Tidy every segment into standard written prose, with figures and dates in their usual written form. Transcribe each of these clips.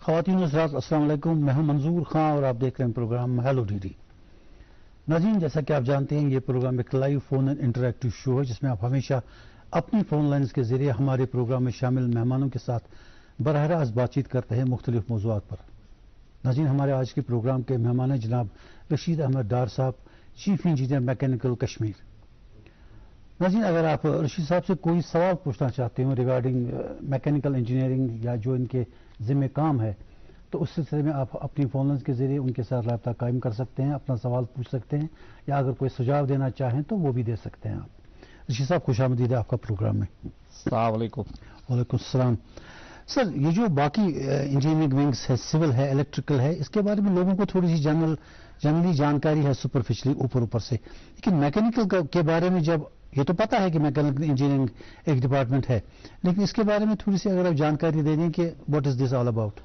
ख़वातीन हज़रात अस्सलाम वालेकुम, मैं हूं मंजूर खां और आप देख रहे हैं प्रोग्राम हेलो डीडी। नाज़रीन, जैसा कि आप जानते हैं ये प्रोग्राम एक live phone and interactive show है जिसमें आप हमेशा अपनी फ़ोन लाइन्स के ज़रिए हमारे प्रोग्राम में शामिल मेहमानों के साथ बराह रास्त बातचीत करते हैं मुख्तलिफ मौज़ूआत पर। नाज़रीन, हमारे आज के प्रोग्राम के मेहमान हैं जनाब रशीद अहमद डार साहब, चीफ इंजीनियर मैकेनिकल कश्मीर। नाज़रीन, अगर आप रशीद साहब से कोई सवाल पूछना चाहते हो रिगार्डिंग मैकेनिकल इंजीनियरिंग या जो इनके ज़िम्मे काम है, तो उस सिलसिले में आप अपनी फ़ोन के ज़रिए उनके साथ रब्ता कायम कर सकते हैं, अपना सवाल पूछ सकते हैं, या अगर कोई सुझाव देना चाहें तो वो भी दे सकते हैं आप। रशीद साहब, खुशामदीद है आपका प्रोग्राम में। अस्सलाम वालेकुम। वालेकुम सलाम। सर, ये जो बाकी इंजीनियरिंग विंग्स है, सिविल है, इलेक्ट्रिकल है, इसके बारे में लोगों को थोड़ी सी जनरली जानकारी है सुपरफिशली ऊपर ऊपर से, लेकिन मैकेनिकल के बारे में जब ये तो पता है कि मैकेनिकल इंजीनियरिंग एक डिपार्टमेंट है, लेकिन इसके बारे में थोड़ी सी अगर आप जानकारी दे दें कि what is this all about.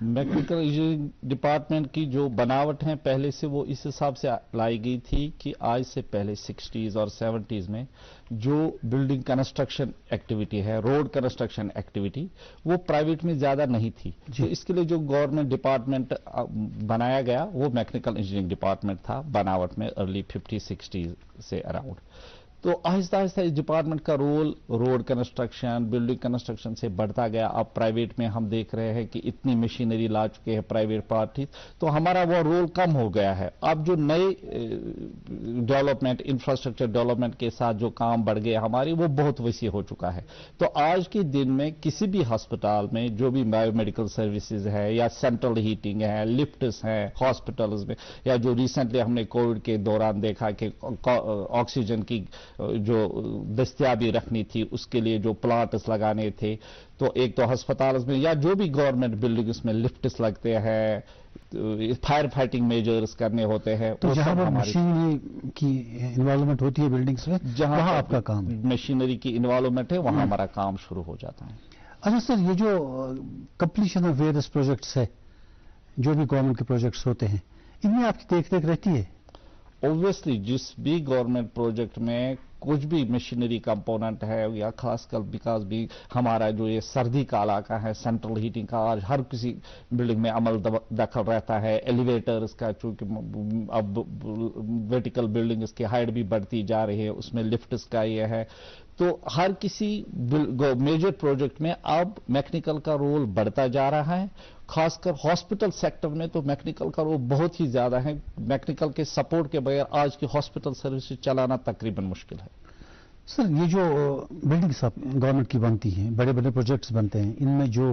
Mechanical engineering department की जो बनावट है पहले से वो इस हिसाब से लाई गई थी कि आज से पहले 60s और 70s में जो बिल्डिंग कंस्ट्रक्शन एक्टिविटी है, रोड कंस्ट्रक्शन एक्टिविटी, वो प्राइवेट में ज्यादा नहीं थी। तो इसके लिए जो गवर्नमेंट डिपार्टमेंट बनाया गया वो मैकेनिकल इंजीनियरिंग डिपार्टमेंट था बनावट में अर्ली 50-60 से अराउंड। तो आहिस्ता आहिस्ता इस डिपार्टमेंट का role road construction, building construction से बढ़ता गया। अब प्राइवेट में हम देख रहे हैं कि इतनी मशीनरी ला चुके हैं प्राइवेट पार्टी, तो हमारा वो रोल कम हो गया है। अब जो नए डेवलपमेंट, इंफ्रास्ट्रक्चर डेवलपमेंट के साथ जो काम बढ़ गए हमारी, वो बहुत वसी हो चुका है। तो आज के दिन में किसी भी अस्पताल में जो भी बायोमेडिकल सर्विसेज है या सेंट्रल हीटिंग है, लिफ्ट्स हैं हॉस्पिटल्स में, या जो रिसेंटली हमने कोविड के दौरान देखा कि ऑक्सीजन की जो दस्तयाबी रखनी थी उसके लिए जो प्लांट्स लगाने थे, तो एक तो अस्पताल में या जो भी गवर्नमेंट बिल्डिंग्स में लिफ्ट्स लगते हैं, फायर फाइटिंग मेजर्स करने होते हैं, तो जहां पर मशीनरी की इन्वॉल्वमेंट होती है बिल्डिंग्स में, जहां आपका काम मशीनरी की इन्वॉल्वमेंट है वहां हमारा काम शुरू हो जाता है। अच्छा सर, ये जो कंप्लीशन ऑफ वेरियस प्रोजेक्ट्स है, जो भी गवर्नमेंट के प्रोजेक्ट्स होते हैं, इनमें आपकी देख रेख रहती है? ऑब्वियसली जिस भी गवर्नमेंट प्रोजेक्ट में कुछ भी मशीनरी कंपोनेंट है, या खासकर बिकॉज भी हमारा जो ये सर्दी का इलाका है, सेंट्रल हीटिंग का आज हर किसी बिल्डिंग में अमल दखल रहता है। एलिवेटर्स का, चूंकि अब वर्टिकल बिल्डिंग इसकी हाइट भी बढ़ती जा रही है, उसमें लिफ्ट्स का ये है, तो हर किसी मेजर प्रोजेक्ट में अब मैकेनिकल का रोल बढ़ता जा रहा है। खासकर हॉस्पिटल सेक्टर में तो मैकेनिकल का रोल बहुत ही ज्यादा है। मैकेनिकल के सपोर्ट के बगैर आज की हॉस्पिटल सर्विस चलाना तकरीबन मुश्किल है। सर, ये जो बिल्डिंग्स गवर्नमेंट की बनती हैं, बड़े बड़े प्रोजेक्ट्स बनते हैं, इनमें जो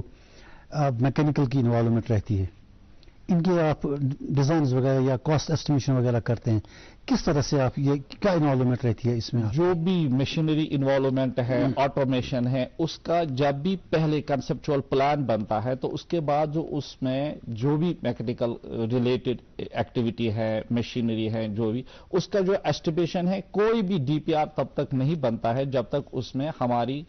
मैकेनिकल की इन्वॉल्वमेंट रहती है, इनके आप डिजाइन वगैरह या कॉस्ट एस्टिमेशन वगैरह करते हैं, किस तरह से आप ये क्या इन्वॉल्वमेंट रहती है इसमें? जो भी मशीनरी इन्वॉल्वमेंट है, ऑटोमेशन है, उसका जब भी पहले कंसेप्चुअल प्लान बनता है तो उसके बाद जो उसमें जो भी मैकेनिकल रिलेटेड एक्टिविटी है, मशीनरी है, जो भी उसका जो एस्टिमेशन है, कोई भी डीपीआर तब तक नहीं बनता है जब तक उसमें हमारी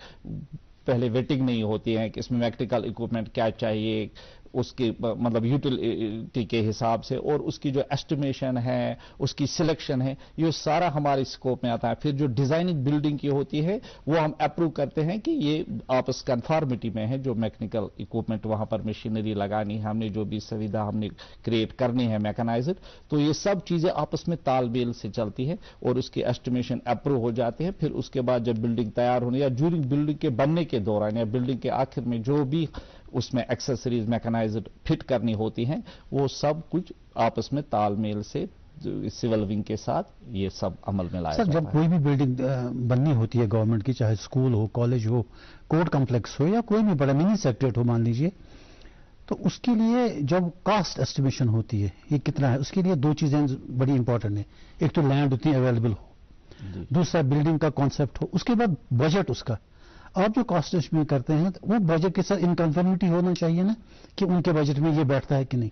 पहले वेटिंग नहीं होती है कि इसमें मैकेनिकल इक्विपमेंट क्या चाहिए, उसकी मतलब यूटिलिटी के हिसाब से, और उसकी जो एस्टिमेशन है, उसकी सिलेक्शन है, ये सारा हमारे स्कोप में आता है। फिर जो डिजाइनिंग बिल्डिंग की होती है वो हम अप्रूव करते हैं कि ये आपस कंफॉर्मिटी में है, जो मैकेनिकल इक्विपमेंट वहां पर मशीनरी लगानी है, हमने जो भी सुविधा हमने क्रिएट करनी है मैकेनाइज्ड, तो ये सब चीजें आपस में तालमेल से चलती है और उसकी एस्टिमेशन अप्रूव हो जाते हैं। फिर उसके बाद जब बिल्डिंग तैयार होने या ड्यूरिंग बिल्डिंग के बनने के दौरान या बिल्डिंग के आखिर में जो भी उसमें एक्सेसरीज मैकेनाइज्ड फिट करनी होती हैं, वो सब कुछ आपस में तालमेल से सिविल विंग के साथ ये सब अमल में लाया जाता है। जब कोई भी बिल्डिंग बननी होती है गवर्नमेंट की, चाहे स्कूल हो, कॉलेज हो, कोर्ट कम्प्लेक्स हो, या कोई भी बड़ा मिनी सेक्रेटरीट हो मान लीजिए, तो उसके लिए जब कास्ट एस्टिमेशन होती है ये कितना है, उसके लिए दो चीजें बड़ी इंपॉर्टेंट है। एक तो लैंड उतनी अवेलेबल हो, दूसरा बिल्डिंग का कॉन्सेप्ट हो, उसके बाद बजट उसका। आप जो कॉस्ट एस्टिमेट करते हैं वो बजट के साथ इन कन्फर्मिटी होना चाहिए ना, कि उनके बजट में ये बैठता है कि नहीं।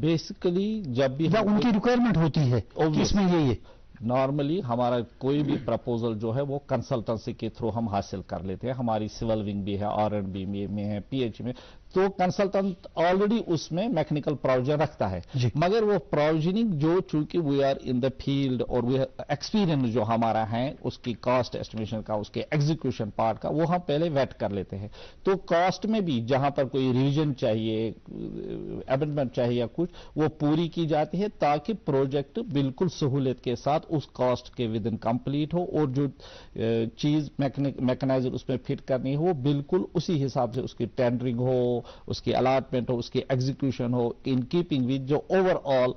बेसिकली जब भी या उनकी रिक्वायरमेंट होती है कि इसमें ये नॉर्मली हमारा कोई भी प्रपोजल जो है वो कंसल्टेंसी के थ्रू हम हासिल कर लेते हैं। हमारी सिविल विंग भी है, R&B में है, PH में, तो कंसल्टेंट ऑलरेडी उसमें मैकेनिकल प्रोविजन रखता है, मगर वो प्रोविजनिंग जो चूंकि we are in the field और वी एक्सपीरियंस जो हमारा है उसकी कॉस्ट एस्टिमेशन का, उसके एग्जीक्यूशन पार्ट का, वो हम पहले वेट कर लेते हैं। तो कॉस्ट में भी जहां पर कोई रिवीजन चाहिए, अमेंडमेंट चाहिए या कुछ, वो पूरी की जाती है ताकि प्रोजेक्ट बिल्कुल सहूलियत के साथ उस कॉस्ट के विद इन कंप्लीट हो, और जो चीज मैकेनाइजर उसमें फिट करनी हो वो बिल्कुल उसी हिसाब से उसकी टेंडरिंग हो, उसकी अलॉटमेंट हो, उसकी एग्जीक्यूशन हो, इन कीपिंग विद जो ओवरऑल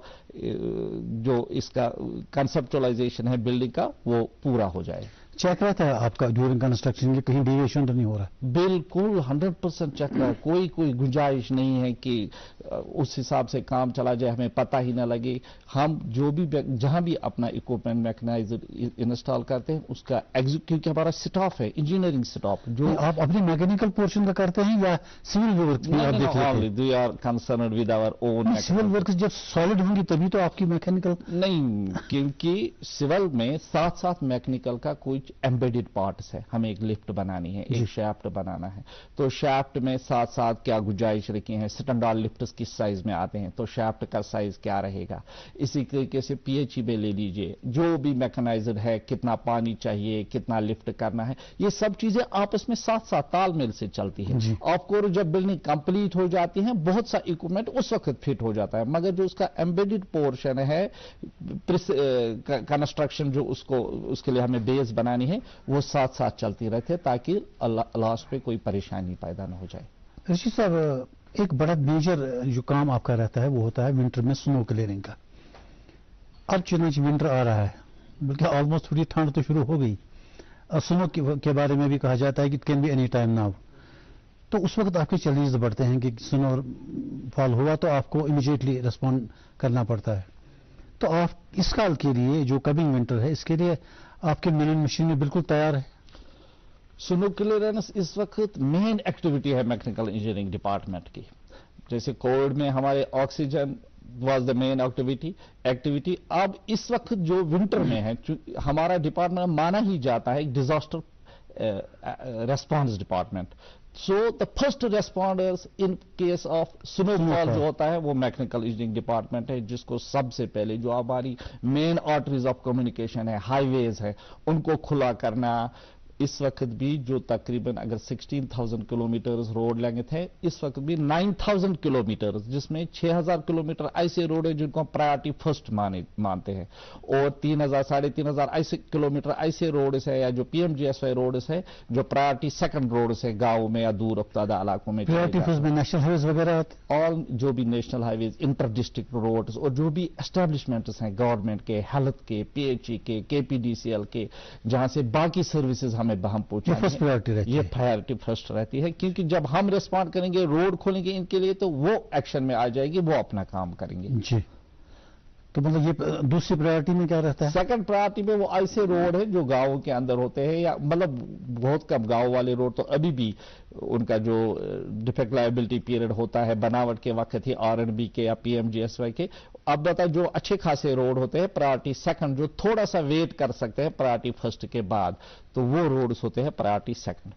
जो इसका कंसेप्चुअलाइजेशन है बिल्डिंग का, वो पूरा हो जाए। चेक रहता है आपका ड्यूरिंग कंस्ट्रक्शन के, कहीं डेविएशन तो नहीं हो रहा? बिल्कुल 100% चेक रहा है, कोई गुंजाइश नहीं है कि उस हिसाब से काम चला जाए, हमें पता ही ना लगे। हम जो भी जहां भी अपना इक्विपमेंट मैकेनाइजर इंस्टॉल करते हैं उसका क्योंकि हमारा स्टाफ है, इंजीनियरिंग स्टाफ, जो आप अपनी मैकेनिकल पोर्शन का करते हैं या सिविल वर्क में आप देख लेते हैं? We are concerned with our own. Civil work जब सॉलिड होंगी तभी तो आपकी मैकेनिकल नहीं, क्योंकि सिविल में साथ साथ मैकेनिकल का कोई एम्बेडेड पार्ट्स है। हमें एक लिफ्ट बनानी है, एक शैफ्ट बनाना है, तो शैफ्ट में साथ साथ क्या गुंजाइश रखी है, स्टैंडर्ड लिफ्ट्स किस साइज में आते हैं, तो शैफ्ट का साइज क्या रहेगा। इसी तरीके से पीएचई में ले लीजिए, जो भी मैकेनाइजर है, कितना पानी चाहिए, कितना लिफ्ट करना है, ये सब चीजें आपस में साथ साथ तालमेल से चलती है। ऑफकोर्स जब बिल्डिंग कंप्लीट हो जाती है बहुत सा इक्विपमेंट उस वक्त फिट हो जाता है, मगर जो उसका एम्बेडेड पोर्शन है कंस्ट्रक्शन जो उसके लिए हमें बेस बनानी है, वो साथ साथ चलती रहती है ताकि लास्ट पे कोई परेशानी पैदा ना हो जाए। ऋषि साहब, एक बड़ा मेजर जो काम आपका रहता है वो होता है विंटर में स्नो क्लियरिंग का। अब चुनाच विंटर आ रहा है, बल्कि ऑलमोस्ट थोड़ी ठंड तो शुरू हो गई, और स्नो के बारे में भी कहा जाता है कि it can be any time now. तो उस वक्त आपके चैलेंजेस बढ़ते हैं कि स्नो फॉल हुआ तो आपको इमीडिएटली रिस्पॉन्ड करना पड़ता है। तो आप इस साल के लिए जो कमिंग विंटर है, इसके लिए आपके मेन मशीनें बिल्कुल तैयार है? स्नो क्लियरेंस इस वक्त मेन एक्टिविटी है मैकेनिकल इंजीनियरिंग डिपार्टमेंट की। जैसे कोविड में हमारे oxygen was the main activity. अब इस वक्त जो विंटर में है, हमारा डिपार्टमेंट माना ही जाता है disaster response department. So the first responders in case of snowfall जो होता है वो मैकेनिकल इंजीनियरिंग डिपार्टमेंट है, जिसको सबसे पहले जो हमारी मेन आर्टरीज ऑफ कम्युनिकेशन है, हाईवेज है, उनको खुला करना। इस वक्त भी जो तकरीबन अगर 16,000 किलोमीटर रोड लेंथ है, इस वक्त भी 9,000 किलोमीटर, जिसमें 6,000 किलोमीटर ऐसे रोड है जिनको हम प्रायोरिटी फर्स्ट मानते हैं, और 3,000 साढ़े 3,000 ऐसे किलोमीटर ऐसे रोड है या जो पीएमजीएसवाई रोड है जो प्रायोरिटी सेकंड रोड है, गांव में या दूर अफ्तादा इलाकों में। प्रायोरिटी फर्स्ट में नेशनल हाईवेज वगैरह, और जो भी national highways, inter district road, और जो भी एस्टेब्लिशमेंट्स हैं गवर्नमेंट के, हेल्थ के, पीएचई के, केपीडीसीएल के, जहां से बाकी सर्विसेज हम पहुंचाएंगे, फर्स्ट प्रायोरिटी रहती है। ये प्रायोरिटी फर्स्ट रहती है, क्योंकि जब हम रिस्पॉन्ड करेंगे, रोड खोलेंगे इनके लिए, तो वो एक्शन में आ जाएगी, वो अपना काम करेंगे जी। तो मतलब ये दूसरी प्रायोरिटी में क्या रहता है? सेकंड प्रायोरिटी में वो ऐसे रोड है जो गांवों के अंदर होते हैं, या मतलब बहुत कम गांव वाले रोड तो अभी भी उनका जो डिफेक्ट लायबिलिटी पीरियड होता है बनावट के वक्त ही आरएनबी के या पीएमजीएसवाई के। अब बता जो अच्छे खासे रोड होते हैं प्रायोरिटी सेकंड, जो थोड़ा सा वेट कर सकते हैं प्रायोरिटी फर्स्ट के बाद, तो वो रोड्स होते हैं प्रायोरिटी सेकंड।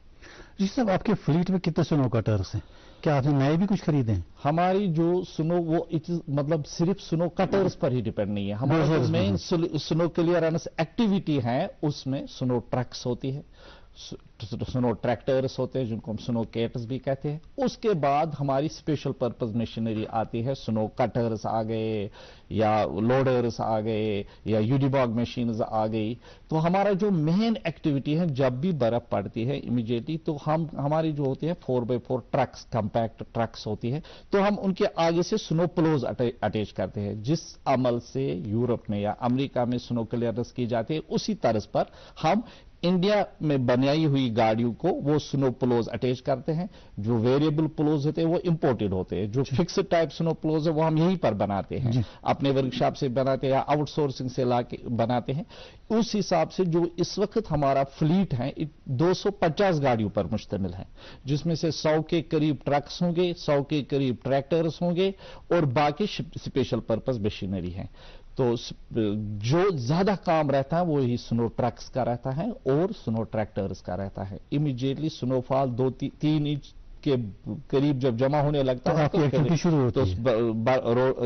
जी साहब, आपके फ्लीट में कितने स्नो कटर्स हैं? क्या आपने नए भी कुछ खरीदे हैं? हमारी जो स्नो वो मतलब सिर्फ स्नो कटर्स पर ही डिपेंड नहीं है, हमारा जो मेन स्नो क्लियरेंस एक्टिविटी है उसमें स्नो ट्रक्स होती है, स्नो ट्रैक्टर्स होते हैं जिनको हम स्नो केट्स भी कहते हैं। उसके बाद हमारी स्पेशल पर्पस मशीनरी आती है, स्नो कटर्स आ गए या लोडर्स आ गए या यूडीबॉग मशीन्स आ गई। तो हमारा जो मेन एक्टिविटी है, जब भी बर्फ पड़ती है इमीडिएटली, तो हमारी जो होती है 4x4 ट्रक्स, कंपैक्ट ट्रक्स होती है, तो हम उनके आगे से स्नो प्लोज अटैच करते हैं। जिस अमल से यूरोप में या अमेरिका में स्नो क्लियरेंस की जाती है, उसी तर्ज पर हम इंडिया में बनाई हुई गाड़ियों को वो स्नो प्लोज अटैच करते हैं। जो वेरिएबल प्लोज होते हैं वो इंपोर्टेड होते हैं, जो फिक्स्ड टाइप स्नो प्लोज है वो हम यहीं पर बनाते हैं, अपने वर्कशॉप से बनाते हैं या आउटसोर्सिंग से लाके बनाते हैं। उस हिसाब से जो इस वक्त हमारा फ्लीट है 250 गाड़ियों पर मुश्तमिल है, जिसमें से 100 के करीब ट्रक्स होंगे, 100 के करीब ट्रैक्टर्स होंगे, और बाकी स्पेशल पर्पस मशीनरी है। तो जो ज्यादा काम रहता है वो ही स्नो ट्रक्स का रहता है और स्नो ट्रैक्टर्स का रहता है। इमीडिएटली स्नोफॉल 2-3 इंच کے قریب جب جمع ہونے لگتا ہے تو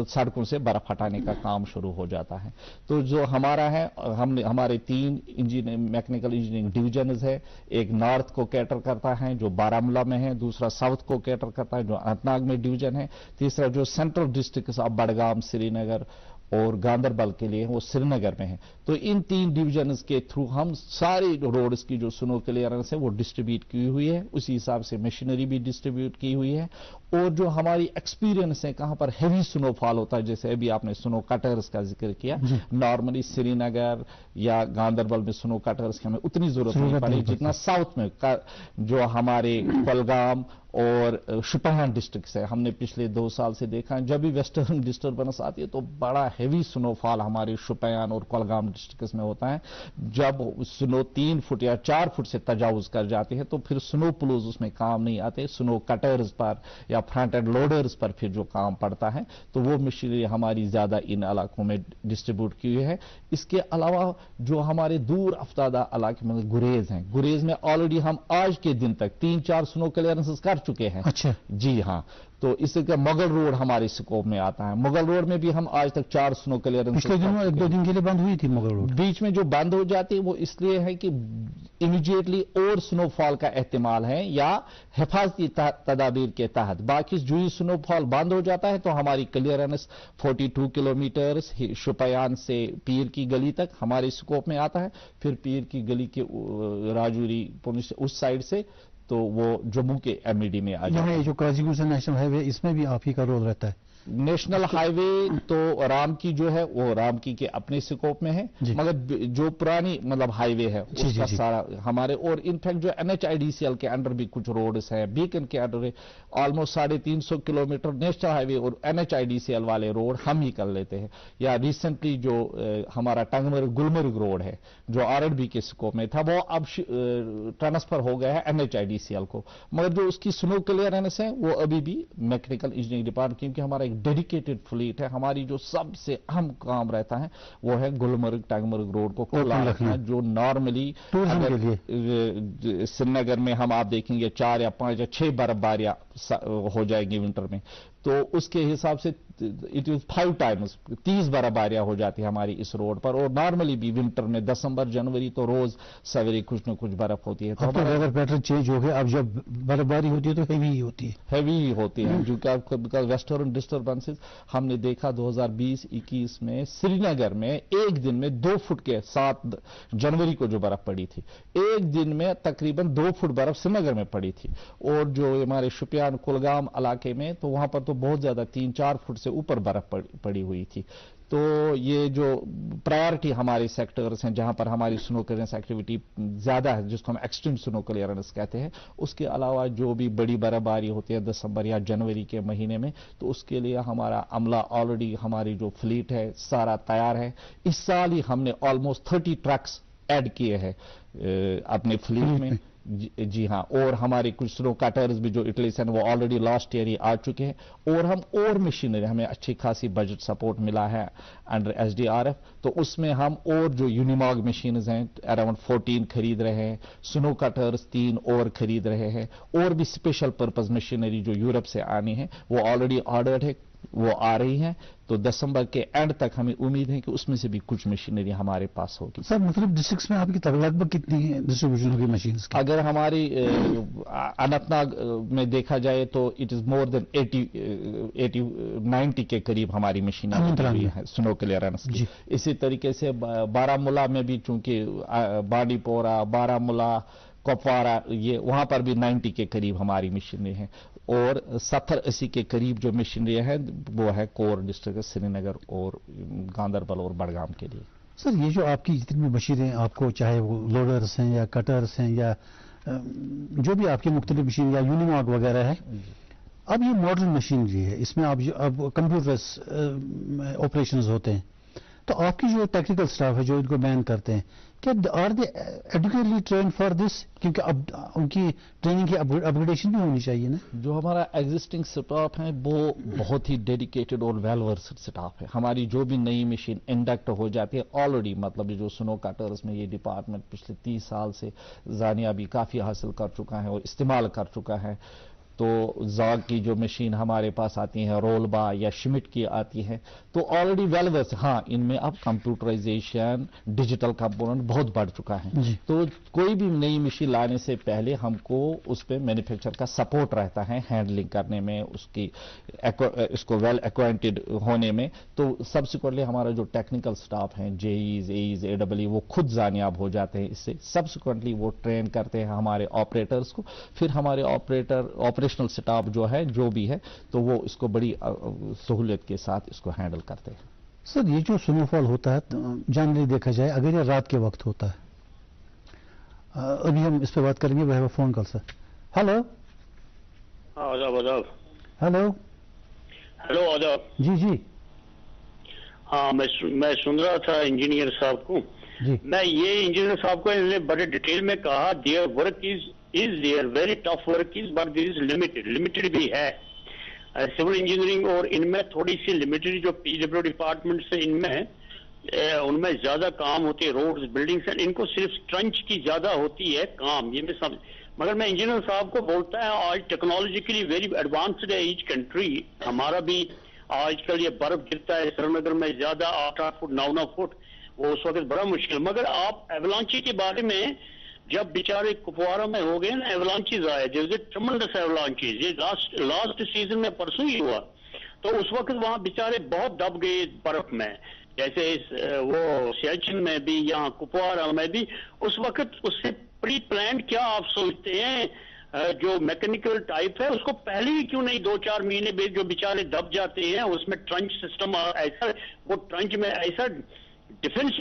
سڑکوں سے برف ہٹانے کا کام شروع ہو جاتا ہے. تو جو ہمارا ہے ہمارے 3 میکینیکل انجینئرنگ ڈویژنز ہے. ایک نارتھ کو کیٹر کرتا ہے جو بارامولہ میں ہے, دوسرا ساؤتھ کو کیٹر کرتا ہے جو اننت ناگ میں ڈویژن ہے, تیسرا جو سینٹرل ڈسٹرکٹس آف بڈگام, سری نگر اور گاندربل کے لیے وہ سری نگر میں ہے. تو ان 3 ڈویژنز کے تھرو ہم ساری روڈز کی جو سنو کلیئرنس ہے وہ ڈسٹریبیوٹ کی ہوئی ہے, اسی حساب سے مشینری بھی ڈسٹریبیوٹ کی ہوئی ہے. اور جو ہماری ایکسپیرینس ہے کہاں پر ہیوی سنو فال ہوتا ہے, جیسے ابھی آپ نے سنو کٹرز کا ذکر کیا, نارملی سری نگر یا گاندربل میں سنو کٹرز کی ہمیں اتنی ضرورت نہیں پڑی جتنا ساؤتھ میں جو ہمارے کولگام اور شوپیان ڈسٹرکٹس ہے. ہم نے پچھلے 2 سال سے دیکھا جب بھی ویسٹرن ڈسٹربنس آتی ہے تو بڑا ہیوی سنو فال ہمارے شوپیان اور کولگام ڈسٹرکٹس میں ہوتا ہے. جب سنو 3 فٹ یا 4 فٹ سے تجاوز کر جاتی ہے تو پھر سنو پلوز اس میں کام نہیں آتے, سنو کٹرز پر یا فرنٹ اینڈ لوڈرز پر پھر جو کام پڑتا ہے تو وہ مشینری ہماری زیادہ ان علاقوں میں ڈسٹریبیوٹ کی ہوئی ہے. اس کے علاوہ جو ہمارے دور افتادہ علاقے میں گریز ہیں, گریز میں آلریڈی ہم آج کے دن تک 3-4 سنو کلیئرنسز کر چکے ہیں. اچھا جی ہاں, تو اس کا مغل روڈ ہمارے سکوپ میں آتا ہے. مغل روڈ میں بھی ہم آج تک 4 سنو کلیئرنس پچھلے دنوں 1-2 دن کے لیے بند ہوئی تھی مغل روڈ. بیچ میں جو بند ہو جاتی ہے وہ اس لیے ہے کہ امیڈیٹلی اور سنو فال کا احتمال ہے یا حفاظتی تدابیر کے تحت. باقی جو ہی سنو فال بند ہو جاتا ہے تو ہماری کلیئرنس 42 کلومیٹر شوپیان سے پیر کی گلی تک ہمارے سکوپ میں آتا ہے. پھر پیر کی گلی کے راجوری اس سائڈ سے تو وہ جموں کے MAD میں آ جاتا ہے. جو قاضی گل نیشنل ہائی وے اس میں بھی آپ ہی کا رول رہتا ہے. نیشنل ہائی وے تو رام کی جو ہے وہ رام کی کے اپنے سکوپ میں ہے, مگر جو پرانی مطلب ہائی وے ہے اس کا سارا ہمارے, اور انفیکٹ جو NHIDCL کے انڈر بھی کچھ روڈز ہیں, بیکن کے under almost 350 kilometre national highway اور NHIDCL والے روڈ ہم ہی کر لیتے ہیں. یا ریسنٹلی جو ہمارا ٹنگمرگ گلمرگ روڈ ہے جو RNB کے سکوپ میں تھا وہ اب ٹرانسفر ہو گیا ہے NHIDCL کو, مگر جو اس کی سنو کلیئرنس ہے وہ ابھی بھی میکینیکل انجینئرنگ ڈپارٹمنٹ, کیونکہ ہمارا ڈیڈیکیٹڈ فلیٹ ہے. ہماری جو سب سے اہم کام رہتا ہے وہ ہے گلمرگ ٹنگمرگ روڈ کو کھلا رکھنا, جو نارملی سری نگر میں ہم آپ دیکھیں گے 4 یا 5 یا 6 برف باریاں ہو جائے گی ونٹر میں, تو اس کے حساب سے اٹ از 5 ٹائمز 30 برف باریاں ہو جاتی ہے ہماری اس روڈ پر. اور نارملی بھی ونٹر میں دسمبر جنوری تو روز سویرے کچھ نہ کچھ برف ہوتی ہے. تو ویدر پیٹرن چینج ہو گیا, اب جب برف باری ہوتی ہے تو ہیوی ہوتی ہے, ہیوی ہوتی ہے جو کہ بیکاز ویسٹرن ڈسٹربنسز ہم نے دیکھا 2020-21 میں سری نگر میں ایک دن میں 2 فٹ کے 7 جنوری کو جو برف پڑی تھی, ایک دن میں تقریباً 2 فٹ برف سری نگر میں پڑی تھی. اور جو ہمارے شوپیان کولگام علاقے میں تو وہاں پر تو بہت زیادہ 3-4 فٹ سے اوپر برف پڑی ہوئی تھی. تو یہ جو پرائرٹی ہمارے سیکٹرز ہیں جہاں پر ہماری سنو کلیئرنس ایکٹیویٹی زیادہ ہے, جس کو ہم ایکسٹریم سنو کلیئرنس کہتے ہیں, اس کے علاوہ جو بھی بڑی برف باری ہوتی ہے دسمبر یا جنوری کے مہینے میں, تو اس کے لیے ہمارا عملہ آلریڈی ہماری جو فلیٹ ہے سارا تیار ہے. اس سال ہی ہم نے آلموسٹ 30 ٹرکس ایڈ کیے ہیں اپنے فلیٹ میں. جی ہاں, اور ہمارے کچھ سنو کٹرز بھی جو اٹلی سے وہ آلریڈی لاسٹ ایئر ہی آ چکے ہیں. اور ہم اور مشینری ہمیں اچھی خاصی بجٹ سپورٹ ملا ہے انڈر SDRF, تو اس میں ہم اور جو یونیماگ مشینز ہیں اراؤنڈ 14 خرید رہے ہیں, سنو کٹرز 3 اور خرید رہے ہیں, اور بھی اسپیشل پرپز مشینری جو یورپ سے آنی ہے وہ آلریڈی آرڈرڈ ہے, وہ آ رہی ہیں. تو دسمبر کے اینڈ تک ہمیں امید ہے کہ اس میں سے بھی کچھ مشینری ہمارے پاس ہوگی. سر مختلف ڈسٹرکٹس میں آپ کی لگ بھگ کتنی ڈسٹریبیوشن ہوگی مشینز کی؟ اگر ہماری اننت ناگ میں دیکھا جائے تو اٹ از مور دین 90 کے قریب ہماری مشینیں ہیں سنو کلیئرنس کی. اسی طریقے سے بارامولہ میں بھی چونکہ بانڈی پورہ, بارامولہ, کپوارہ, یہ وہاں پر بھی 90 کے قریب ہماری مشینری ہیں. اور 70-80 کے قریب جو مشینری ہے وہ ہے کور ڈسٹرکٹ سری نگر اور گاندربل اور بڈگام کے لیے. سر یہ جو آپ کی جتنی بھی مشینیں آپ کو چاہے وہ لوڈرس ہیں یا کٹرس ہیں یا جو بھی آپ کی مختلف مشین یا یونیماگ وغیرہ ہے, اب یہ ماڈرن مشینری ہے, اس میں اب کمپیوٹرس آپریشنز ہوتے ہیں, تو آپ کی جو ٹیکنیکل سٹاف ہے جو ان کو مین کرتے ہیں, کیا are they adequately trained for this? کیونکہ اب ان کی ٹریننگ کی اپگریڈیشن بھی ہونی چاہیے نا. جو ہمارا ایگزسٹنگ سٹاف ہے وہ بہت ہی ڈیڈیکیٹڈ اور ویل ورسڈ سٹاف ہے. ہماری جو بھی نئی مشین انڈکٹ ہو جاتی ہے آلریڈی, مطلب جو سنو کٹرز میں یہ ڈپارٹمنٹ پچھلے 30 سال سے زانیہ بھی کافی حاصل کر چکا ہے اور استعمال کر چکا ہے. تو زاگ کی جو مشین ہمارے پاس آتی ہیں، رولبا یا شمٹ کی آتی ہے، تو آلریڈی ویلورس، ہاں ان میں اب کمپیوٹرائزیشن، ڈیجیٹل کمپوننٹ بہت بڑھ چکا ہے. تو کوئی بھی نئی مشین لانے سے پہلے ہم کو اس پہ مینوفیکچر کا سپورٹ رہتا ہے ہینڈلنگ کرنے میں، اس کو ویل ایکوائنٹڈ ہونے میں. تو سبسیکوئنٹلی ہمارا جو ٹیکنیکل سٹاف ہیں، جے ایز، اے ایز، اے ڈبل ای، وہ خود زانیاب ہو جاتے ہیں اس سے. سبسیکوئنٹلی وہ ٹرین کرتے ہیں ہمارے آپریٹرز کو، پھر ہمارے آپریشنل سٹاف جو ہے، جو بھی ہے، تو وہ اس کو بڑی سہولت کے ساتھ اس کو ہینڈل کرتے ہیں. سر یہ جو سنو فال ہوتا ہے جنرلی دیکھا جائے اگر یہ رات کے وقت ہوتا ہے، ابھی ہم اس پہ بات کریں گے. وہ فون کال سر. ہلو. آداب آداب. ہلو. ہلو آداب. جی جی. ہاں میں سن رہا تھا انجینئر صاحب کو. جی. میں یہ انجینئر صاحب کو انہوں نے بڑے ڈیٹیل میں کہا their work is their very tough work is but there is limited بھی ہے. سول انجینئرنگ اور ان میں تھوڑی سی لمیٹڈ جو پی ڈبلیو ڈپارٹمنٹ سے ان میں زیادہ کام ہوتے ہیں، روڈز، بلڈنگز، ان کو صرف ٹرنچ کی زیادہ ہوتی ہے کام. یہ میں سمجھ، مگر میں انجینئر صاحب کو بولتا ہے آج ٹیکنالوجیکلی ویری ایڈوانسڈ ہے ایچ کنٹری. ہمارا بھی آج کل یہ برف گرتا ہے سری نگر میں زیادہ 8 فٹ 9 فٹ، وہ اس وقت بڑا مشکل. مگر آپ ایولانچی کے بارے میں جب بیچارے کپوارہ میں ہو گئے نا ایولانچیز آئے، جیسے ٹرمنڈس ایولانچیز، یہ لاسٹ سیزن میں پرسوں ہی ہوا، تو اس وقت وہاں بیچارے بہت دب گئے برف میں، جیسے وہ سیاچن میں بھی، یہاں کپوارہ میں بھی. اس وقت اس سے پری پلان کیا آپ سوچتے ہیں جو میکینیکل ٹائپ ہے اس کو پہلے ہی کیوں نہیں 2-4 مہینے جو بیچارے دب جاتے ہیں اس میں ٹرنچ سسٹم ایسا، وہ ٹرنچ میں ایسا ڈیفنس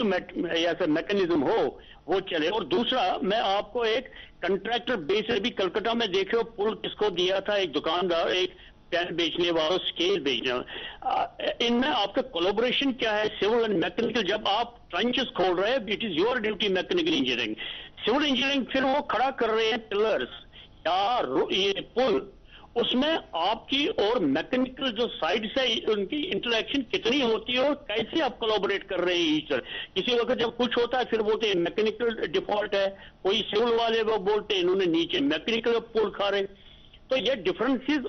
ایسا میکنزم ہو وہ چلے. اور دوسرا میں آپ کو ایک کنٹریکٹر بیس بھی کلکتہ میں دیکھے ہو پل کس کو دیا تھا، ایک دکاندار، ایک پین بیچنے والا، اسکیل بیچنے والا. ان میں آپ کا کولیبریشن کیا ہے سول اینڈ میکینیکل؟ جب آپ ٹرنچز کھول رہے ہیں it is your duty mechanical engineering. Civil engineering پھر وہ کھڑا کر رہے ہیں پلرس یا یہ پل، اس میں آپ کی اور میکینیکل جو سائڈ سے ان کی انٹریکشن کتنی ہوتی ہے اور کیسے آپ کولیبریٹ کر رہے ہیں ایچ. کسی وقت جب کچھ ہوتا ہے پھر بولتے ہیں میکینیکل ڈیفالٹ ہے، کوئی سول والے وہ بولتے ہیں انہوں نے نیچے میکینیکل پول کھا رہے. تو یہ ڈفرنسز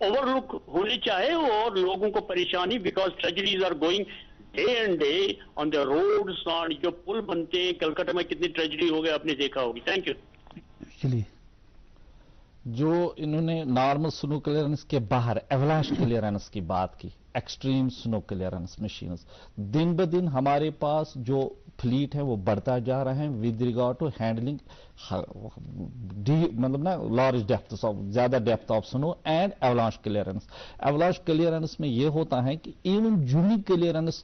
اوور لک ہونی چاہے اور لوگوں کو پریشانی، because tragedies are going day and day on the roads. جو پل بنتے ہیں کلکتہ میں کتنی ٹریجڈی ہو گیا آپ نے دیکھا ہوگی. Thank you. چلیے. جو انہوں نے نارمل سنو کلیئرنس کے باہر ایولانش کلیئرنس کی بات کی، ایکسٹریم سنو کلیئرنس مشینز، دن بدن ہمارے پاس جو فلیٹ ہے وہ بڑھتا جا رہا ہے ود ریگارڈ ٹو ہینڈلنگ مطلب نا لارج ڈیپتھ آف، زیادہ ڈیپتھ آف سنو اینڈ ایولانش کلیئرنس. ایولانش کلیئرنس میں یہ ہوتا ہے کہ ایون جونی کلیئرنس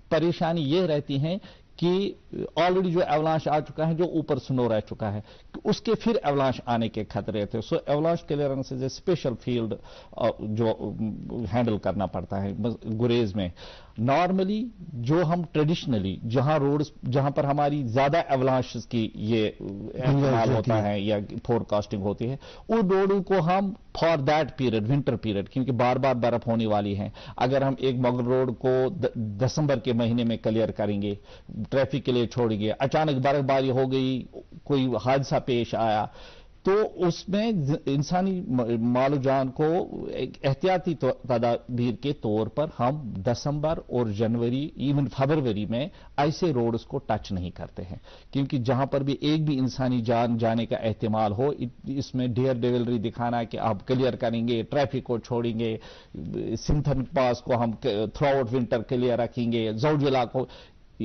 پریشانی یہ رہتی ہے کہ آلریڈی جو ایولانش آ چکا ہے، جو اوپر سنو رہ چکا ہے، اس کے پھر ایولانش آنے کے خطرے تھے. So avalanche clearance is a special field جو ہینڈل کرنا پڑتا ہے گریز میں. نارملی جو ہم ٹریڈیشنلی جہاں پر ہماری زیادہ ایولانشز کی یہ احتمال ہوتا ہے یا فور کاسٹنگ ہوتی ہے، ان روڈوں کو ہم for that period, winter period, کیونکہ بار بار برف ہونے والی ہے، اگر ہم ایک مغل روڈ کو دسمبر کے مہینے میں کلیئر کریں گے، ٹریفک کے لیے چھوڑیں گے، اچانک برف باری ہو گئی، کوئی حادثہ پیش آیا، تو اس میں انسانی مال و جان کو ایک احتیاطی تدابیر کے طور پر ہم دسمبر اور جنوری ایون فروری میں ایسے روڈز کو ٹچ نہیں کرتے ہیں، کیونکہ جہاں پر بھی ایک بھی انسانی جان جانے کا احتمال ہو، اس میں ڈیئر ڈیولری دکھانا کہ آپ کلیئر کریں گے، ٹریفک کو چھوڑیں گے، سنتھن پاس کو ہم تھرو آؤٹ ونٹر کلیئر رکھیں گے، زوجلا کو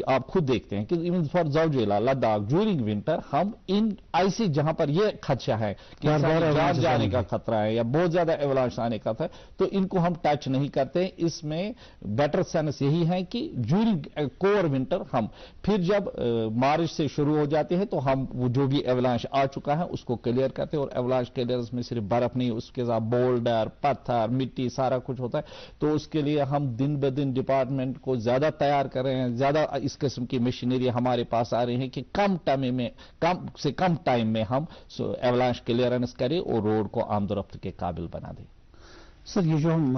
آپ خود دیکھتے ہیں کہ even for Zojila Ladakh during winter ہم ان ایسی جہاں پر یہ خدشہ ہے کہ جان جانے کا خطرہ ہے یا بہت زیادہ ایولانش آنے کا ہے، تو ان کو ہم ٹچ نہیں کرتے. اس میں بیٹر سینس یہی ہے کہ ڈیورنگ کور ونٹر ہم پھر جب مارچ سے شروع ہو جاتے ہیں تو ہم وہ جو بھی ایولانش آ چکا ہے اس کو کلیئر کرتے ہیں. اور ایولانش کلیئرنس میں صرف برف نہیں، اس کے ساتھ بولڈر، پتھر، مٹی، سارا کچھ ہوتا ہے. تو اس کے لیے ہم دن بدن ڈپارٹمنٹ کو زیادہ تیار کر رہے ہیں، زیادہ اس قسم کی مشینری ہمارے پاس آ رہی ہیں کہ کم ٹائم میں ہم ایولانش کلیئرنس کریں اور روڈ کو آمد و رفت کے قابل بنا دیں. سر یہ جو ہم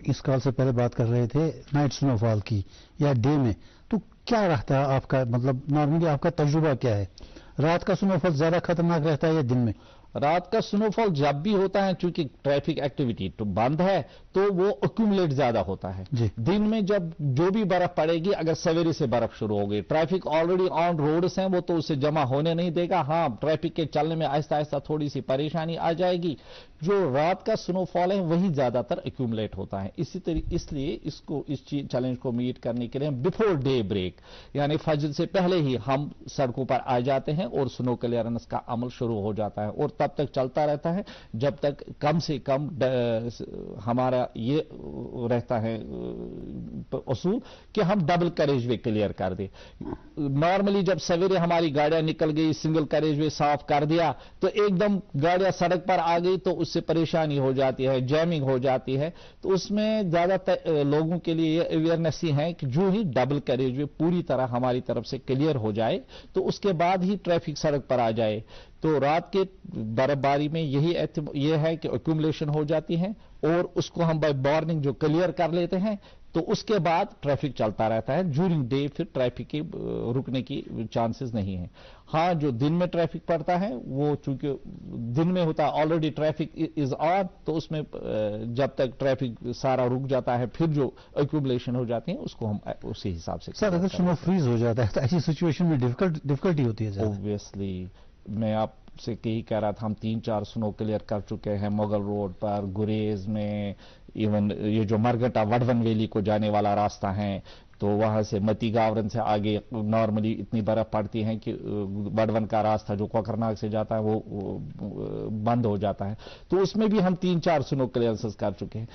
اس کال سے پہلے بات کر رہے تھے نائٹ سنو فال کی یا ڈے میں، تو کیا رہتا ہے آپ کا، مطلب نارملی آپ کا تجربہ کیا ہے؟ رات کا سنو فال زیادہ خطرناک رہتا ہے یا دن میں؟ रात का स्नोफॉल जब भी होता है, चूंकि ट्रैफिक एक्टिविटी तो बंद है, तो वो एक्यूमुलेट ज्यादा होता है। दिन में जब जो भी बर्फ पड़ेगी, अगर सवेरे से बर्फ शुरू हो गई, ट्रैफिक ऑलरेडी ऑन रोड्स हैं, वो तो उसे जमा होने नहीं देगा। हाँ, ट्रैफिक के चलने में आहिस्ता आहिस्ता थोड़ी सी परेशानी आ जाएगी। जो रात का स्नोफॉल है वही ज्यादातर एक्यूमुलेट होता है। इसलिए इस चैलेंज को मीट करने के लिए बिफोर डे ब्रेक, यानी फजर से पहले ही हम सड़कों पर आ जाते हैं और स्नो क्लियरेंस का अमल शुरू हो जाता है, और तब तक चलता रहता है जब तक कम से कम हमारा ये रहता है उसूल कि हम डबल कैरेज वे क्लियर कर दे। नॉर्मली जब सवेरे हमारी गाड़ियां निकल गई, सिंगल कैरेज वे साफ कर दिया, तो एकदम गाड़ियां सड़क पर आ गई तो उससे परेशानी हो जाती है, जैमिंग हो जाती है। तो उसमें ज्यादातर लोगों के लिए ये अवेयरनेस ही है कि जो ही डबल कैरेज वे पूरी तरह हमारी तरफ से क्लियर हो जाए तो उसके बाद ही ट्रैफिक सड़क पर आ जाए। तो रात के बर्फबारी में यह है कि एक्यूमुलेशन हो जाती है, और उसको हम बाय मॉर्निंग जो क्लियर कर लेते हैं, तो उसके बाद ट्रैफिक चलता रहता है। ड्यूरिंग डे फिर ट्रैफिक के रुकने की चांसेस नहीं है। हाँ, जो दिन में ट्रैफिक पड़ता है वो चूंकि दिन में होता है, ऑलरेडी ट्रैफिक इज ऑन, तो उसमें जब तक ट्रैफिक सारा रुक जाता है, फिर जो एक्यूमुलेशन हो जाती है उसको हम उसी हिसाब से। सर, अगर स्नो फ्रीज हो जाता है तो ऐसी सिचुएशन में डिफिकल्टी होती है। ऑब्वियसली, मैं आपसे यही कह रहा था, हम 3-4 स्नो क्लियर कर चुके हैं मुगल रोड पर, गुरेज में, इवन ये जो मरघटा वडवन वैली को जाने वाला रास्ता है, तो वहां से मती गावरन से आगे नॉर्मली इतनी बर्फ पड़ती है कि वडवन का रास्ता जो कोकरनाग से जाता है वो बंद हो जाता है। तो उसमें भी हम 3-4 स्नो क्लियरेंसेस कर चुके हैं।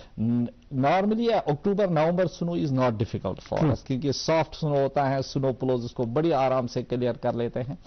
Normally October November snow is not difficult for us, क्योंकि सॉफ्ट स्नो होता है, स्नो प्लोज उसको बड़ी आराम से क्लियर कर लेते हैं।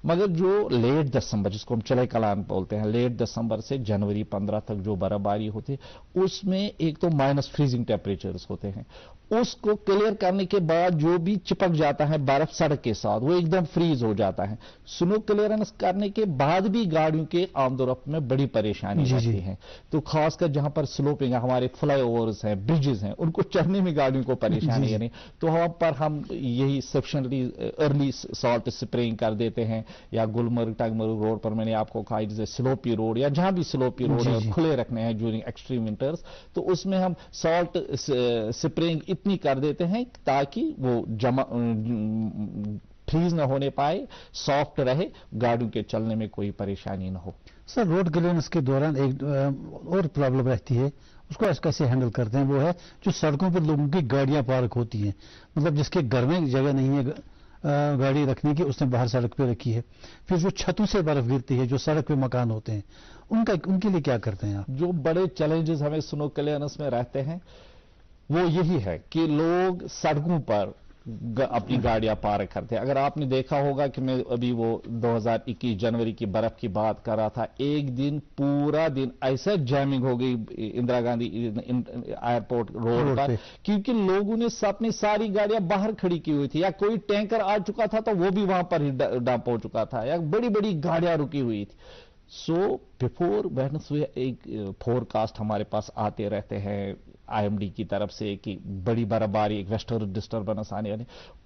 मगर जो लेट दिसंबर, जिसको हम चले कलान बोलते हैं, लेट दिसंबर से जनवरी 15 तक जो बर्फबारी होती है, उसमें एक तो माइनस फ्रीजिंग टेम्परेचर्स होते हैं। उसको क्लियर करने के बाद जो भी चिपक जाता है बर्फ सड़क के साथ, वो एकदम फ्रीज हो जाता है। स्नो क्लियरेंस करने के बाद भी गाड़ियों के आमदोरफ्त में बड़ी परेशानी होती है। तो खासकर जहां पर स्लोपिंग है, हमारे फ्लाईओवर्स हैं, ब्रिजेस हैं, उनको चढ़ने में गाड़ियों को परेशानी है नहीं, तो वहां पर हम यही सफिशिएंटली अर्ली सॉल्ट स्प्रेइंग कर देते हैं। या गुलमर्ग टंगमर्ग रोड पर मैंने आपको कहा, जैसे स्लोपी रोड या जहां भी स्लोपी रोड खुले रखने हैं ड्यूरिंग एक्सट्रीम विंटर्स, तो उसमें हम सॉल्ट स्प्रेइंग इतनी कर देते हैं ताकि वो फ्रीज न होने पाए, सॉफ्ट रहे, गाड़ियों के चलने में कोई परेशानी न हो। सर, रोड क्लियरेंस के दौरान एक और प्रॉब्लम रहती है, उसको कैसे हैंडल करते हैं? वो है जो सड़कों पर लोगों की गाड़ियां पार्क होती हैं, मतलब जिसके घर में जगह नहीं है गाड़ी रखने की, उसने बाहर सड़क पे रखी है। फिर जो छतों से बर्फ गिरती है, जो सड़क पे मकान होते हैं, उनके लिए क्या करते हैं आप? जो बड़े चैलेंजेस हमें स्नो क्लियरेंस में रहते हैं वो यही है कि लोग सड़कों पर अपनी गाड़ियां पार्क करते हैं। अगर आपने देखा होगा कि मैं अभी वो 2021 जनवरी की बर्फ की बात कर रहा था, एक दिन पूरा दिन ऐसा जैमिंग हो गई इंदिरा गांधी एयरपोर्ट रोड पर, क्योंकि लोगों ने अपनी सारी गाड़ियां बाहर खड़ी की हुई थी, या कोई टैंकर आ चुका था तो वो भी वहां पर ही डंप हो चुका था, या बड़ी बड़ी गाड़ियां रुकी हुई थी। सो बिफोर वेडनेसडे एक फोरकास्ट हमारे पास आते रहते हैं आईएमडी की तरफ से कि बड़ी बर्फबारी, एक वेस्टर्न डिस्टर्बेंस आने वाली,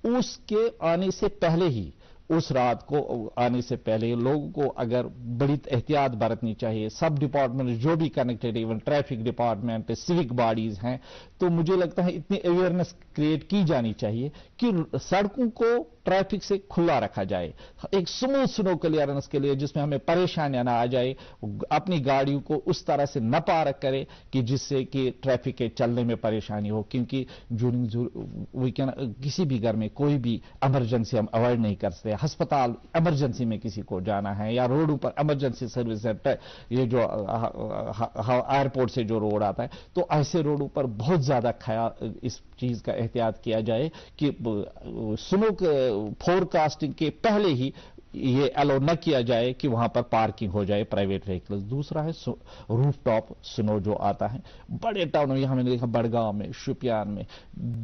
उसके आने से पहले ही, उस रात को आने से पहले लोगों को अगर बड़ी एहतियात बरतनी चाहिए। सब डिपार्टमेंट जो भी connected, even traffic department, civic bodies हैं, तो मुझे लगता है इतनी अवेयरनेस क्रिएट की जानी चाहिए कि सड़कों को ट्रैफिक से खुला रखा जाए, एक स्मूथ स्नो क्लियरेंस के लिए, जिसमें हमें परेशानियां ना आ जाए, अपनी गाड़ियों को उस तरह से न पार्क करे कि जिससे कि ट्रैफिक के चलने में परेशानी हो। क्योंकि किसी भी घर में कोई भी इमरजेंसी हम अवॉइड नहीं कर सकते। अस्पताल इमरजेंसी में किसी को जाना है, या रोडों पर इमरजेंसी सर्विस है, ये जो एयरपोर्ट से जो रोड आता है, तो ऐसे रोडों पर बहुत ज्यादा ख्याल, इस चीज का एहतियात किया जाए कि स्नो फोरकास्टिंग के पहले ही ये अलो न किया जाए कि वहां पर पार्किंग हो जाए प्राइवेट व्हीकल्स। दूसरा है रूफ टॉप स्नो जो आता है बड़े टाउन में, हमने देखा बड़गांव में, शुपियान में,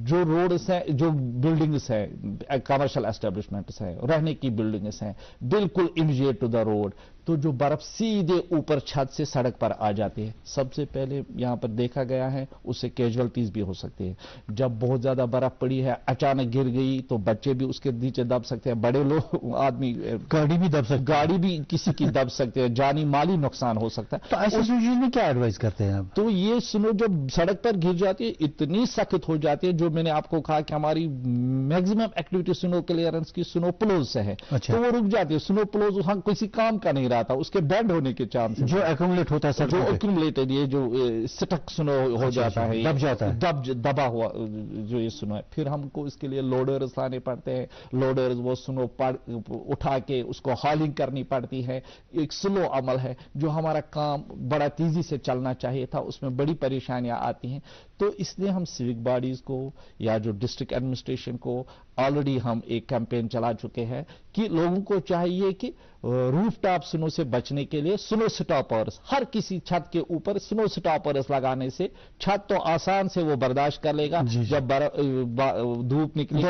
जो रोड्स हैं, जो बिल्डिंग्स हैं, कमर्शियल एस्टेब्लिशमेंट्स हैं, रहने की बिल्डिंग्स हैं, बिल्कुल इमीडिएट टू द रोड, तो जो बर्फ सीधे ऊपर छत से सड़क पर आ जाती है। सबसे पहले यहां पर देखा गया है उससे कैजुअलिटीज भी हो सकती है। जब बहुत ज्यादा बर्फ पड़ी है, अचानक गिर गई तो बच्चे भी उसके नीचे दब सकते हैं, बड़े लोग आदमी गाड़ी भी दब सकती है, गाड़ी भी किसी की दब सकते हैं, जानी माली नुकसान हो सकता है। तो ऐसे सिचुएशन में क्या एडवाइस करते हैं आप? तो ये स्नो जब सड़क पर गिर जाती है इतनी सख्त हो जाती है, जो मैंने आपको कहा कि हमारी मैक्सिमम एक्टिविटी स्नो क्लियरेंस की स्नो प्लोज से है। अच्छा। तो वो रुक जाती है। स्नो प्लोज वहां किसी काम का नहीं रहता, उसके बेंड होने के चांस जो एक्यूमुलेट होता है जो एक्यूमुलेटेड, ये जो स्टक स्नो हो जाता है, दब जाता है, दबा हुआ जो ये स्नो है, फिर हमको इसके लिए लोडर्स लाने पड़ते हैं। लोडर्स वो स्नो उठा के उसको हॉलिंग करनी पड़ती है। एक स्लो अमल है, जो हमारा काम बड़ा तेजी से चलना चाहिए था, उसमें बड़ी परेशानियां आती हैं। तो इसलिए हम सिविक बॉडीज को या जो डिस्ट्रिक्ट एडमिनिस्ट्रेशन को ऑलरेडी हम एक कैंपेन चला चुके हैं कि लोगों को चाहिए कि रूफ टॉप स्नो से बचने के लिए स्नो स्टॉपर्स, हर किसी छत के ऊपर स्नो स्टॉपर्स लगाने से छत तो आसान से वो बर्दाश्त कर लेगा, जब धूप निकल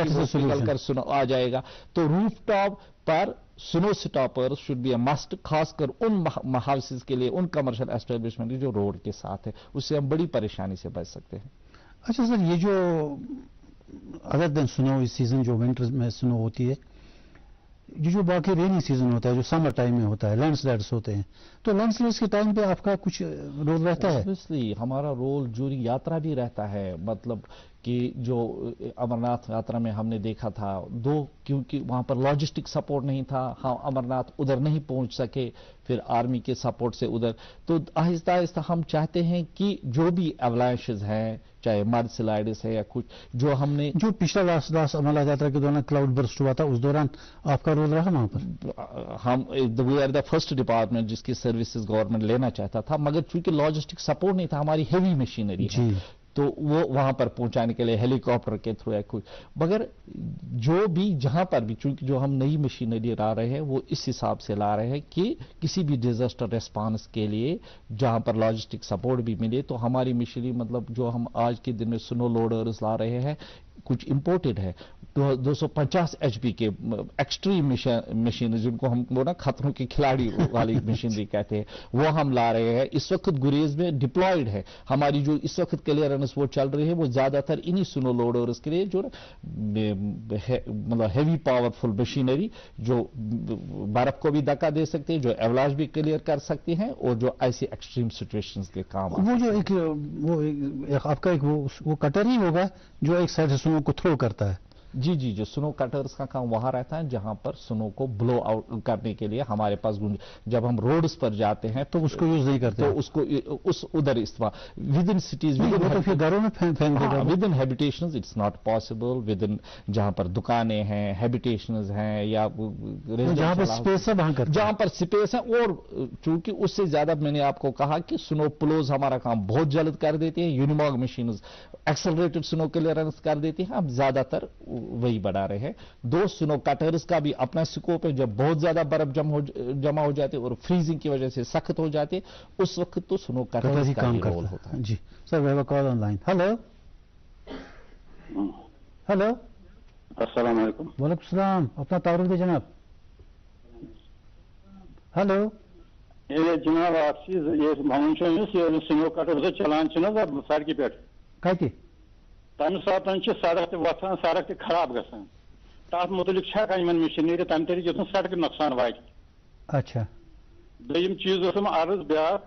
कर स्नो आ जाएगा। तो रूफ टॉप पर snow stopper should be a must, खासकर उन हाउसेस के लिए, उन कमर्शियल एस्टेब्लिशमेंट जो रोड के साथ है, उससे हम बड़ी परेशानी से बच सकते हैं। अच्छा सर, ये जो अदर देन स्नो इस सीजन जो विंटर में स्नो होती है, ये जो बाकी रेनी सीजन होता है, जो समर टाइम में होता है, लैंडस्लाइड्स होते हैं, तो लैंडस्लाइड्स के टाइम पे आपका कुछ रोल रहता है? ऑब्वियसली हमारा रोल जूरी यात्रा भी रहता है। मतलब कि जो अमरनाथ यात्रा में हमने देखा था, क्योंकि वहां पर लॉजिस्टिक सपोर्ट नहीं था, हम अमरनाथ उधर नहीं पहुंच सके, फिर आर्मी के सपोर्ट से उधर, तो आहिस्ता आहिस्ता हम चाहते हैं कि जो भी एवलांशेस हैं, चाहे मड स्लाइड्स है या कुछ, जो हमने जो पिछला लास्ट अमरनाथ यात्रा के दौरान क्लाउड बर्स्ट हुआ था, उस दौरान आपका रोल रहा वहां पर? हम we are the first department जिसकी सर्विसेज गवर्नमेंट लेना चाहता था, मगर चूंकि लॉजिस्टिक सपोर्ट नहीं था, हमारी हेवी मशीनरी है, तो वो वहां पर पहुंचाने के लिए हेलीकॉप्टर के थ्रू है कुछ, मगर जो भी जहां पर भी, चूंकि जो हम नई मशीनरी ला रहे हैं वो इस हिसाब से ला रहे हैं कि किसी भी डिजास्टर रेस्पॉन्स के लिए जहां पर लॉजिस्टिक सपोर्ट भी मिले, तो हमारी मशीनरी, मतलब जो हम आज के दिन में स्नो लोडर्स ला रहे हैं, कुछ इंपोर्टेड है। 250 HP के एक्सट्रीम मशीन, जिनको हम वो ना खतरों के खिलाड़ी वाली मशीनरी कहते हैं, वो हम ला रहे हैं। इस वक्त गुरेज में डिप्लॉयड है। हमारी जो इस वक्त क्लियरेंस वो चल रही है, वो ज्यादातर इन्हीं स्नो लोडर्स के लिए, जो मतलब हैवी पावरफुल मशीनरी, जो बर्फ को भी धक्का दे सकते हैं, जो एवलाश भी क्लियर कर सकती हैं, और जो ऐसी एक्सट्रीम सिचुएशंस के काम। वो जो आपका एक वो कटर ही होगा जो एक साइड से स्नो को थ्रो करता है? जी जी, जो स्नो कटर्स का काम वहां रहता है जहां पर स्नो को ब्लो आउट करने के लिए हमारे पास जब हम रोड्स पर जाते हैं तो उसको यूज नहीं करते, तो उसको उधर इस्तेमाल विद इन सिटीज, तो फिर घरों में फेंक देगा। With in habitations it's not possible, with in जहां पर दुकानें हैं, हैबिटेशंस हैं, या जहां पर स्पेस है वहां करते, जहां पर स्पेस है। और चूंकि उससे ज्यादा मैंने आपको कहा कि स्नो प्लोज हमारा काम बहुत जल्द कर देती है, यूनिमॉग मशीन एक्सेलरेटेड स्नो क्लियरेंस कर देती है, हम ज्यादातर वही बढ़ा रहे हैं। 2 स्नो कटर्स का भी अपना स्कोप है। जब बहुत ज्यादा बर्फ जमा हो जाती है और फ्रीजिंग की वजह से सख्त हो जाती है, उस वक्त तो स्नो कटर्स का भी रोल होता है। जी sir, we have a call online. Hello hello, अस्सलाम वालेकुम। वालेकुम सलाम, अपना तारुफ दे जनाब। हेलो, ये जनाब आपसी ये मामून स्नो कटर चलान सड़क पे कति तम सात सड़क वसान, सड़क खराब गसान, तथ मुतलिक मशीनरी तम तरीके सड़क नुकसान वात। अच्छा, दोम चीज अर्ज ब्या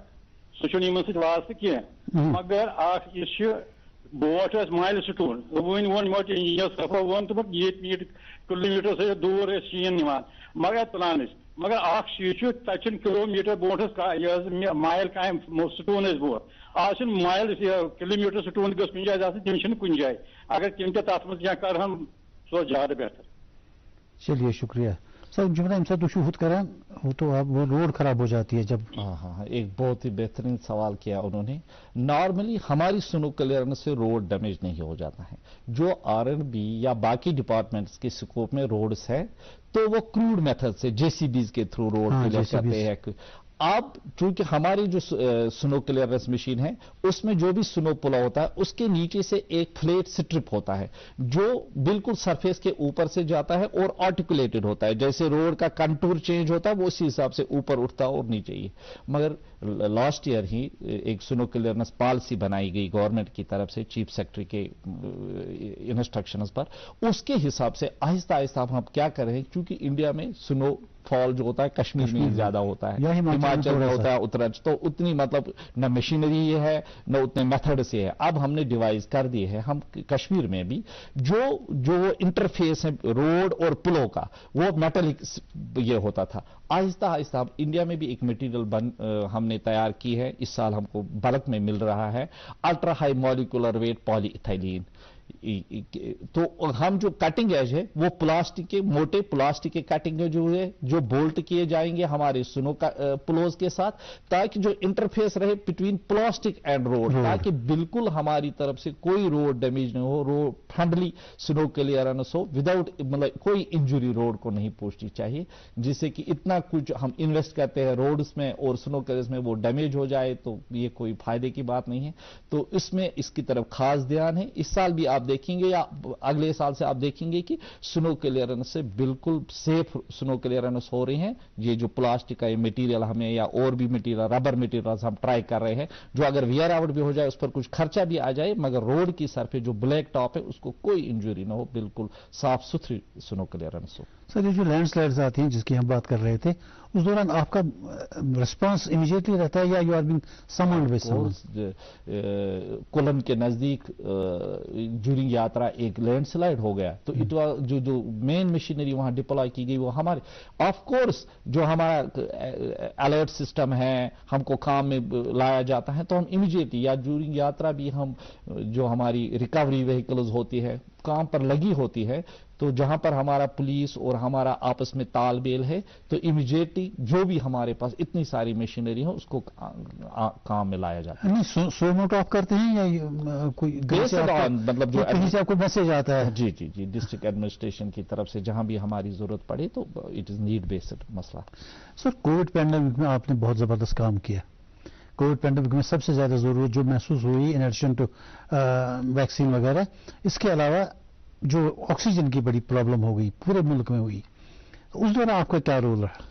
सह वास्ते कह, मगर बोट माइल स्टोन वन वो इंजीनियर सफा वो ये किलोमीटर से दूर शीन निवान, मगर तुलान, मगर तक किलोमीटर बोटस माइल काम स्टोन बोट, आज माइल किलोमीटर स्टोन गस कुछ जाए तम कुछ जाए, अगर तम तथ मह कर सो ज्यादा बेहतर। चलिए शुक्रिया सर। जुमना अम तुत कर तो अब वो रोड खराब हो जाती है जब। हाँ, एक बहुत ही बेहतरीन सवाल किया उन्होंने। नॉर्मली हमारी स्नो क्लियरेंस से रोड डैमेज नहीं हो जाता है। जो R&B या बाकी डिपार्टमेंट्स के स्कोप में रोड्स है, तो वो क्रूड मेथड से JCBs के थ्रू रोड क्लियर करते हैं। अब चूंकि हमारी जो स्नो क्लियरेंस मशीन है उसमें जो भी स्नो पुला होता है उसके नीचे से एक फ्लैट स्ट्रिप होता है जो बिल्कुल सरफेस के ऊपर से जाता है और आर्टिकुलेटेड होता है, जैसे रोड का कंटूर चेंज होता है वो उसी हिसाब से ऊपर उठता है और नीचे ही। मगर लास्ट ईयर ही एक स्नो क्लियरेंस पॉलिसी बनाई गई गवर्नमेंट की तरफ से चीफ सेक्रेटरी के इंस्ट्रक्शंस पर, उसके हिसाब से आहिस्ता आहिस्ता हम क्या कर रहे हैं, क्योंकि इंडिया में स्नो फॉल जो होता है कश्मीर में ज्यादा होता है, हिमाचल में होता है, उत्तराखंड, तो उतनी मतलब न मशीनरी है न उतने मेथड से है। अब हमने डिवाइस कर दिए है हम कश्मीर में भी जो इंटरफेस है रोड और पुलों का वो मेटलिक ये होता था। आहिस्ता आहिस्ता हम इंडिया में भी एक मटेरियल हमने तैयार की है, इस साल हमको बल्क में मिल रहा है, ultra high molecular weight polyethylene. तो हम जो कटिंग एज है वो प्लास्टिक के मोटे प्लास्टिक के कटिंग जो है जो बोल्ट किए जाएंगे हमारे स्नो पुलोज के साथ, ताकि जो इंटरफेस रहे बिटवीन प्लास्टिक एंड रोड, ताकि बिल्कुल हमारी तरफ से कोई रोड डैमेज नहीं हो, रोड फ्रेंडली स्नो क्लियरेंस हो विदाउट मतलब कोई इंजरी रोड को नहीं पहुंचनी चाहिए, जिससे कि इतना कुछ हम इन्वेस्ट करते हैं रोड्स में और स्नो क्लियरेंस में वो डैमेज हो जाए तो ये कोई फायदे की बात नहीं है। तो इसमें इसकी तरफ खास ध्यान है। इस साल भी आप देखेंगे या अगले साल से आप देखेंगे कि स्नो क्लियरेंस से बिल्कुल सेफ स्नो क्लियरेंस हो रही हैं। ये जो प्लास्टिक का मटेरियल हमें या और भी मटेरियल रबर मटेरियल हम ट्राई कर रहे हैं, जो अगर वियर आउट भी हो जाए उस पर कुछ खर्चा भी आ जाए, मगर रोड की सरफेस जो ब्लैक टॉप है उसको कोई इंजरी ना हो, बिल्कुल साफ सुथरी स्नो क्लियरेंस हो। सर ये जो लैंडस्लाइड्स आती हैं जिसकी हम बात कर रहे थे, उस दौरान आपका रिस्पांस इमीडिएटली रहता है या you are being summoned by someone? Kullan के नजदीक ड्यूरिंग यात्रा एक लैंडस्लाइड हो गया तो इट वाज जो मेन मशीनरी वहां डिप्लॉय की गई वो हमारे ऑफ कोर्स जो हमारा अलर्ट सिस्टम है हमको काम में लाया जाता है, तो हम इमीडिएटली या ड्यूरिंग यात्रा भी हम जो हमारी रिकवरी व्हीकल्स होती है काम पर लगी होती है, तो जहां पर हमारा पुलिस और हमारा आपस में तालमेल है तो इमीडिएटली जो भी हमारे पास इतनी सारी मशीनरी है उसको काम में लाया जाता है। नहीं सो नोट ऑफ करते हैं या कोई मतलब जो कहीं से आपको मैसेज आता है? जी जी जी, डिस्ट्रिक्ट एडमिनिस्ट्रेशन की तरफ से जहां भी हमारी जरूरत पड़े तो इट इज नीड बेस्ड मसला। सर कोविड पैंडेमिक में आपने बहुत जबरदस्त काम किया। कोविड पैंडेमिक में सबसे ज्यादा जरूरत जो महसूस हुई इन एडिशन टू वैक्सीन वगैरह, इसके अलावा जो ऑक्सीजन की बड़ी प्रॉब्लम हो गई पूरे मुल्क में हुई, तो उस दौरान आपका क्या रोल रहा?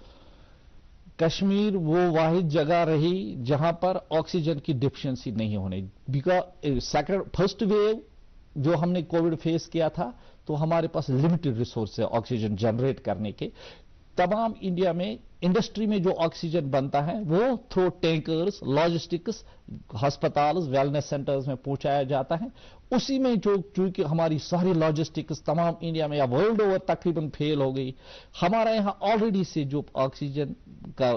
कश्मीर वो वाहिद जगह रही जहां पर ऑक्सीजन की डिफिशिएंसी नहीं होने, बिकॉज सेकंड फर्स्ट वेव जो हमने कोविड फेस किया था तो हमारे पास लिमिटेड रिसोर्स है ऑक्सीजन जनरेट करने के। तमाम इंडिया में इंडस्ट्री में जो ऑक्सीजन बनता है वो थ्रू टैंकर्स लॉजिस्टिक्स अस्पताल वेलनेस सेंटर्स में पहुंचाया जाता है। उसी में जो चूंकि हमारी सारी लॉजिस्टिक्स तमाम इंडिया में या वर्ल्ड ओवर तकरीबन फेल हो गई, हमारा यहां ऑलरेडी से जो ऑक्सीजन का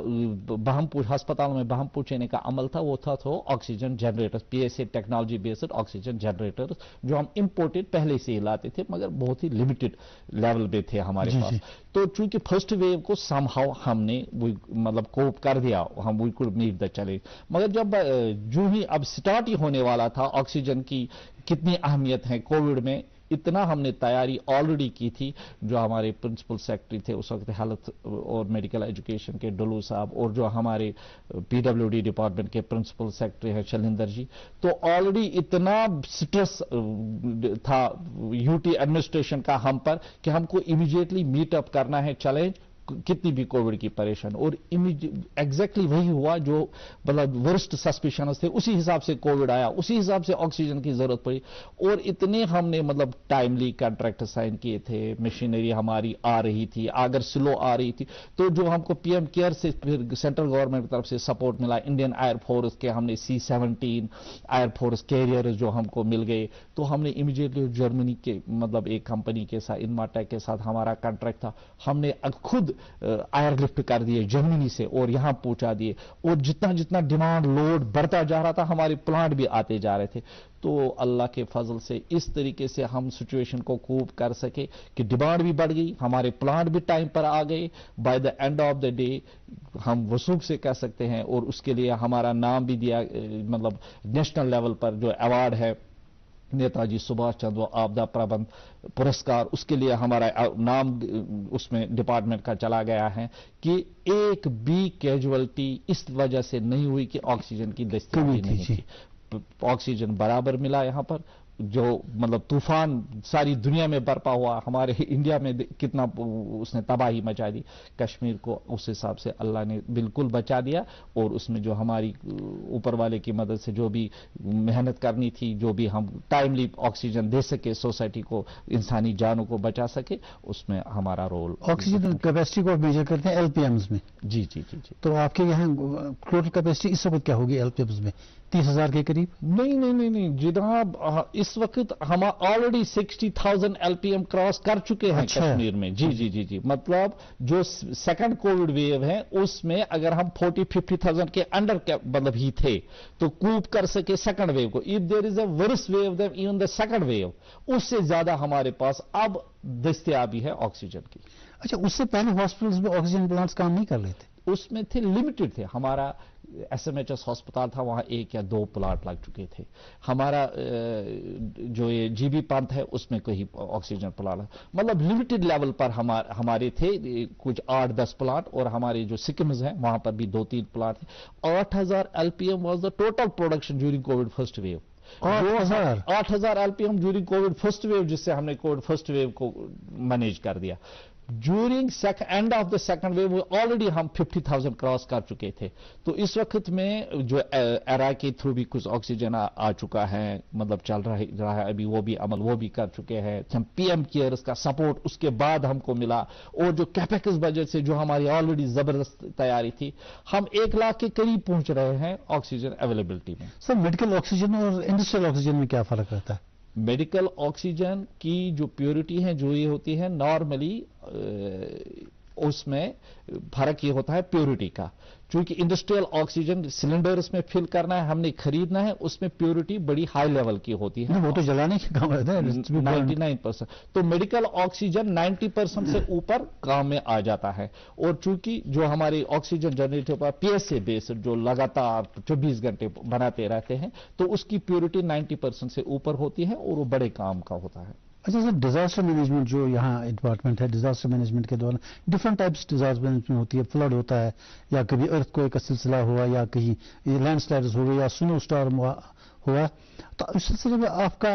अस्पतालों में बहम पहुंचाने का अमल था वो था through oxygen generators, PSA technology based oxygen generators जो हम इंपोर्टेड पहले से ही लाते थे मगर बहुत ही लिमिटेड लेवल पे थे हमारे पास। तो चूंकि फर्स्ट वेव को समहाउ हमने मतलब कोप कर दिया, हम we could meet the challenge, मगर जब जो ही अब स्टार्ट ही होने वाला था ऑक्सीजन की कितनी अहमियत है कोविड में, इतना हमने तैयारी ऑलरेडी की थी। जो हमारे प्रिंसिपल सेक्रेटरी थे उस वक्त हेल्थ और मेडिकल एजुकेशन के डुलू साहब और जो हमारे पीडब्ल्यूडी डिपार्टमेंट के प्रिंसिपल सेक्रेटरी हैं शैलेंदर जी, तो ऑलरेडी इतना स्ट्रेस था यूटी एडमिनिस्ट्रेशन का हम पर कि हमको इमीडिएटली मीटअप करना है चैलेंज कितनी भी कोविड की परेशान, और एग्जैक्टली वही हुआ जो मतलब वर्स्ट सस्पिशन थे उसी हिसाब से कोविड आया, उसी हिसाब से ऑक्सीजन की जरूरत पड़ी। और इतने हमने मतलब टाइमली कॉन्ट्रैक्ट साइन किए थे, मशीनरी हमारी आ रही थी, अगर स्लो आ रही थी तो जो हमको पीएम केयर से फिर सेंट्रल गवर्नमेंट की तरफ से सपोर्ट मिला, इंडियन एयरफोर्स के हमने C-17 एयरफोर्स कैरियर जो हमको मिल गए, तो हमने इमीडिएटली जर्मनी के मतलब एक कंपनी के साथ इनमाटेक के साथ हमारा कॉन्ट्रैक्ट था, हमने खुद एयरलिफ्ट कर दिए जर्मनी से और यहां पहुंचा दिए। और जितना जितना डिमांड लोड बढ़ता जा रहा था हमारे प्लांट भी आते जा रहे थे, तो अल्लाह के फजल से इस तरीके से हम सिचुएशन को कूप कर सके कि डिमांड भी बढ़ गई, हमारे प्लांट भी टाइम पर आ गए। By the end of the day हम वसूख से कह सकते हैं, और उसके लिए हमारा नाम भी दिया मतलब नेशनल लेवल पर जो अवार्ड है नेताजी सुभाष चंद्र आपदा प्रबंध पुरस्कार, उसके लिए हमारा नाम उसमें डिपार्टमेंट का चला गया है कि एक भी कैजुअलिटी इस वजह से नहीं हुई कि ऑक्सीजन की दस्तयाबी नहीं थी। ऑक्सीजन बराबर मिला यहाँ पर। जो मतलब तूफान सारी दुनिया में बरपा हुआ, हमारे इंडिया में कितना उसने तबाही मचा दी, कश्मीर को उस हिसाब से अल्लाह ने बिल्कुल बचा दिया। और उसमें जो हमारी ऊपर वाले की मदद से जो भी मेहनत करनी थी, जो भी हम टाइमली ऑक्सीजन दे सके, सोसाइटी को, इंसानी जानों को बचा सके, उसमें हमारा रोल। ऑक्सीजन कैपेसिटी को मेजर करते हैं एलपीएम्स में। जी जी जी जी। तो आपके यहाँ टोटल कैपेसिटी इस वक्त क्या होगी एलपीएम्स में? 30,000 के करीब? नहीं जनाब, इस वक्त हम ऑलरेडी 60,000 एलपीएम क्रॉस कर चुके हैं। अच्छा। कश्मीर में। जी जी जी जी। मतलब जो सेकंड कोविड वेव है उसमें अगर हम 40-50,000 के अंडर मतलब ही थे तो कूप कर सके सेकंड वेव को। If there is a worse wave then even the second wave, उससे ज्यादा हमारे पास अब दस्तयाबी है ऑक्सीजन की। अच्छा, उससे पहले हॉस्पिटल्स में ऑक्सीजन प्लांट्स काम नहीं कर रहे थे? उसमें थे, लिमिटेड थे। हमारा एसएमएचएस हॉस्पिटल था, वहां 1 या 2 प्लांट लग चुके थे। हमारा जो ये जीबी पंथ है उसमें कोई ऑक्सीजन प्लांट, मतलब लिमिटेड लेवल पर हमारे थे कुछ 8-10 प्लांट। और हमारे जो सिक्किम्स हैं वहां पर भी 2-3 प्लांट थे। 8,000 LPM was the total production during Covid first wave. 8,000 LPM during Covid first wave, जिससे हमने कोविड फर्स्ट वेव को मैनेज कर दिया। During end of the second wave already हम 50,000 क्रॉस कर चुके थे। तो इस वक्त में जो एरा के थ्रू भी कुछ ऑक्सीजन आ चुका है, मतलब चल रहा है अभी, वो भी अमल वो भी कर चुके हैं। हम पीएम केयर्स का सपोर्ट उसके बाद हमको मिला। और जो कैपेक्स बजट से जो हमारी ऑलरेडी जबरदस्त तैयारी थी, हम 1 लाख के करीब पहुंच रहे हैं ऑक्सीजन अवेलेबिलिटी में। सर, मेडिकल ऑक्सीजन और इंडस्ट्रियल ऑक्सीजन में क्या फर्क रहता है? मेडिकल ऑक्सीजन की जो प्योरिटी है, जो ये होती है नॉर्मली, उसमें फर्क ये होता है प्योरिटी का। क्योंकि इंडस्ट्रियल ऑक्सीजन सिलेंडर्स में फिल करना है, हमने खरीदना है, उसमें प्योरिटी बड़ी हाई लेवल की होती है। वो तो जलाने के काम रहता है 99%। तो मेडिकल ऑक्सीजन 90% से ऊपर काम में आ जाता है। और चूंकि जो हमारी ऑक्सीजन जनरेटर पर पीएसए बेस्ड जो लगातार 24 घंटे बनाते रहते हैं, तो उसकी प्योरिटी 90% से ऊपर होती है और वो बड़े काम का होता है। अच्छा सर, डिजास्टर मैनेजमेंट जो यहाँ डिपार्टमेंट है, डिजास्टर मैनेजमेंट के दौरान डिफरेंट टाइप्स डिजास्टर मैनेजमेंट होती है। फ्लड होता है, या कभी अर्थक्वेक का सिलसिला हुआ, या कहीं लैंडस्लाइड्स हो गए, या स्नो स्टॉर्म हुआ। तो इस सिलसिले में आपका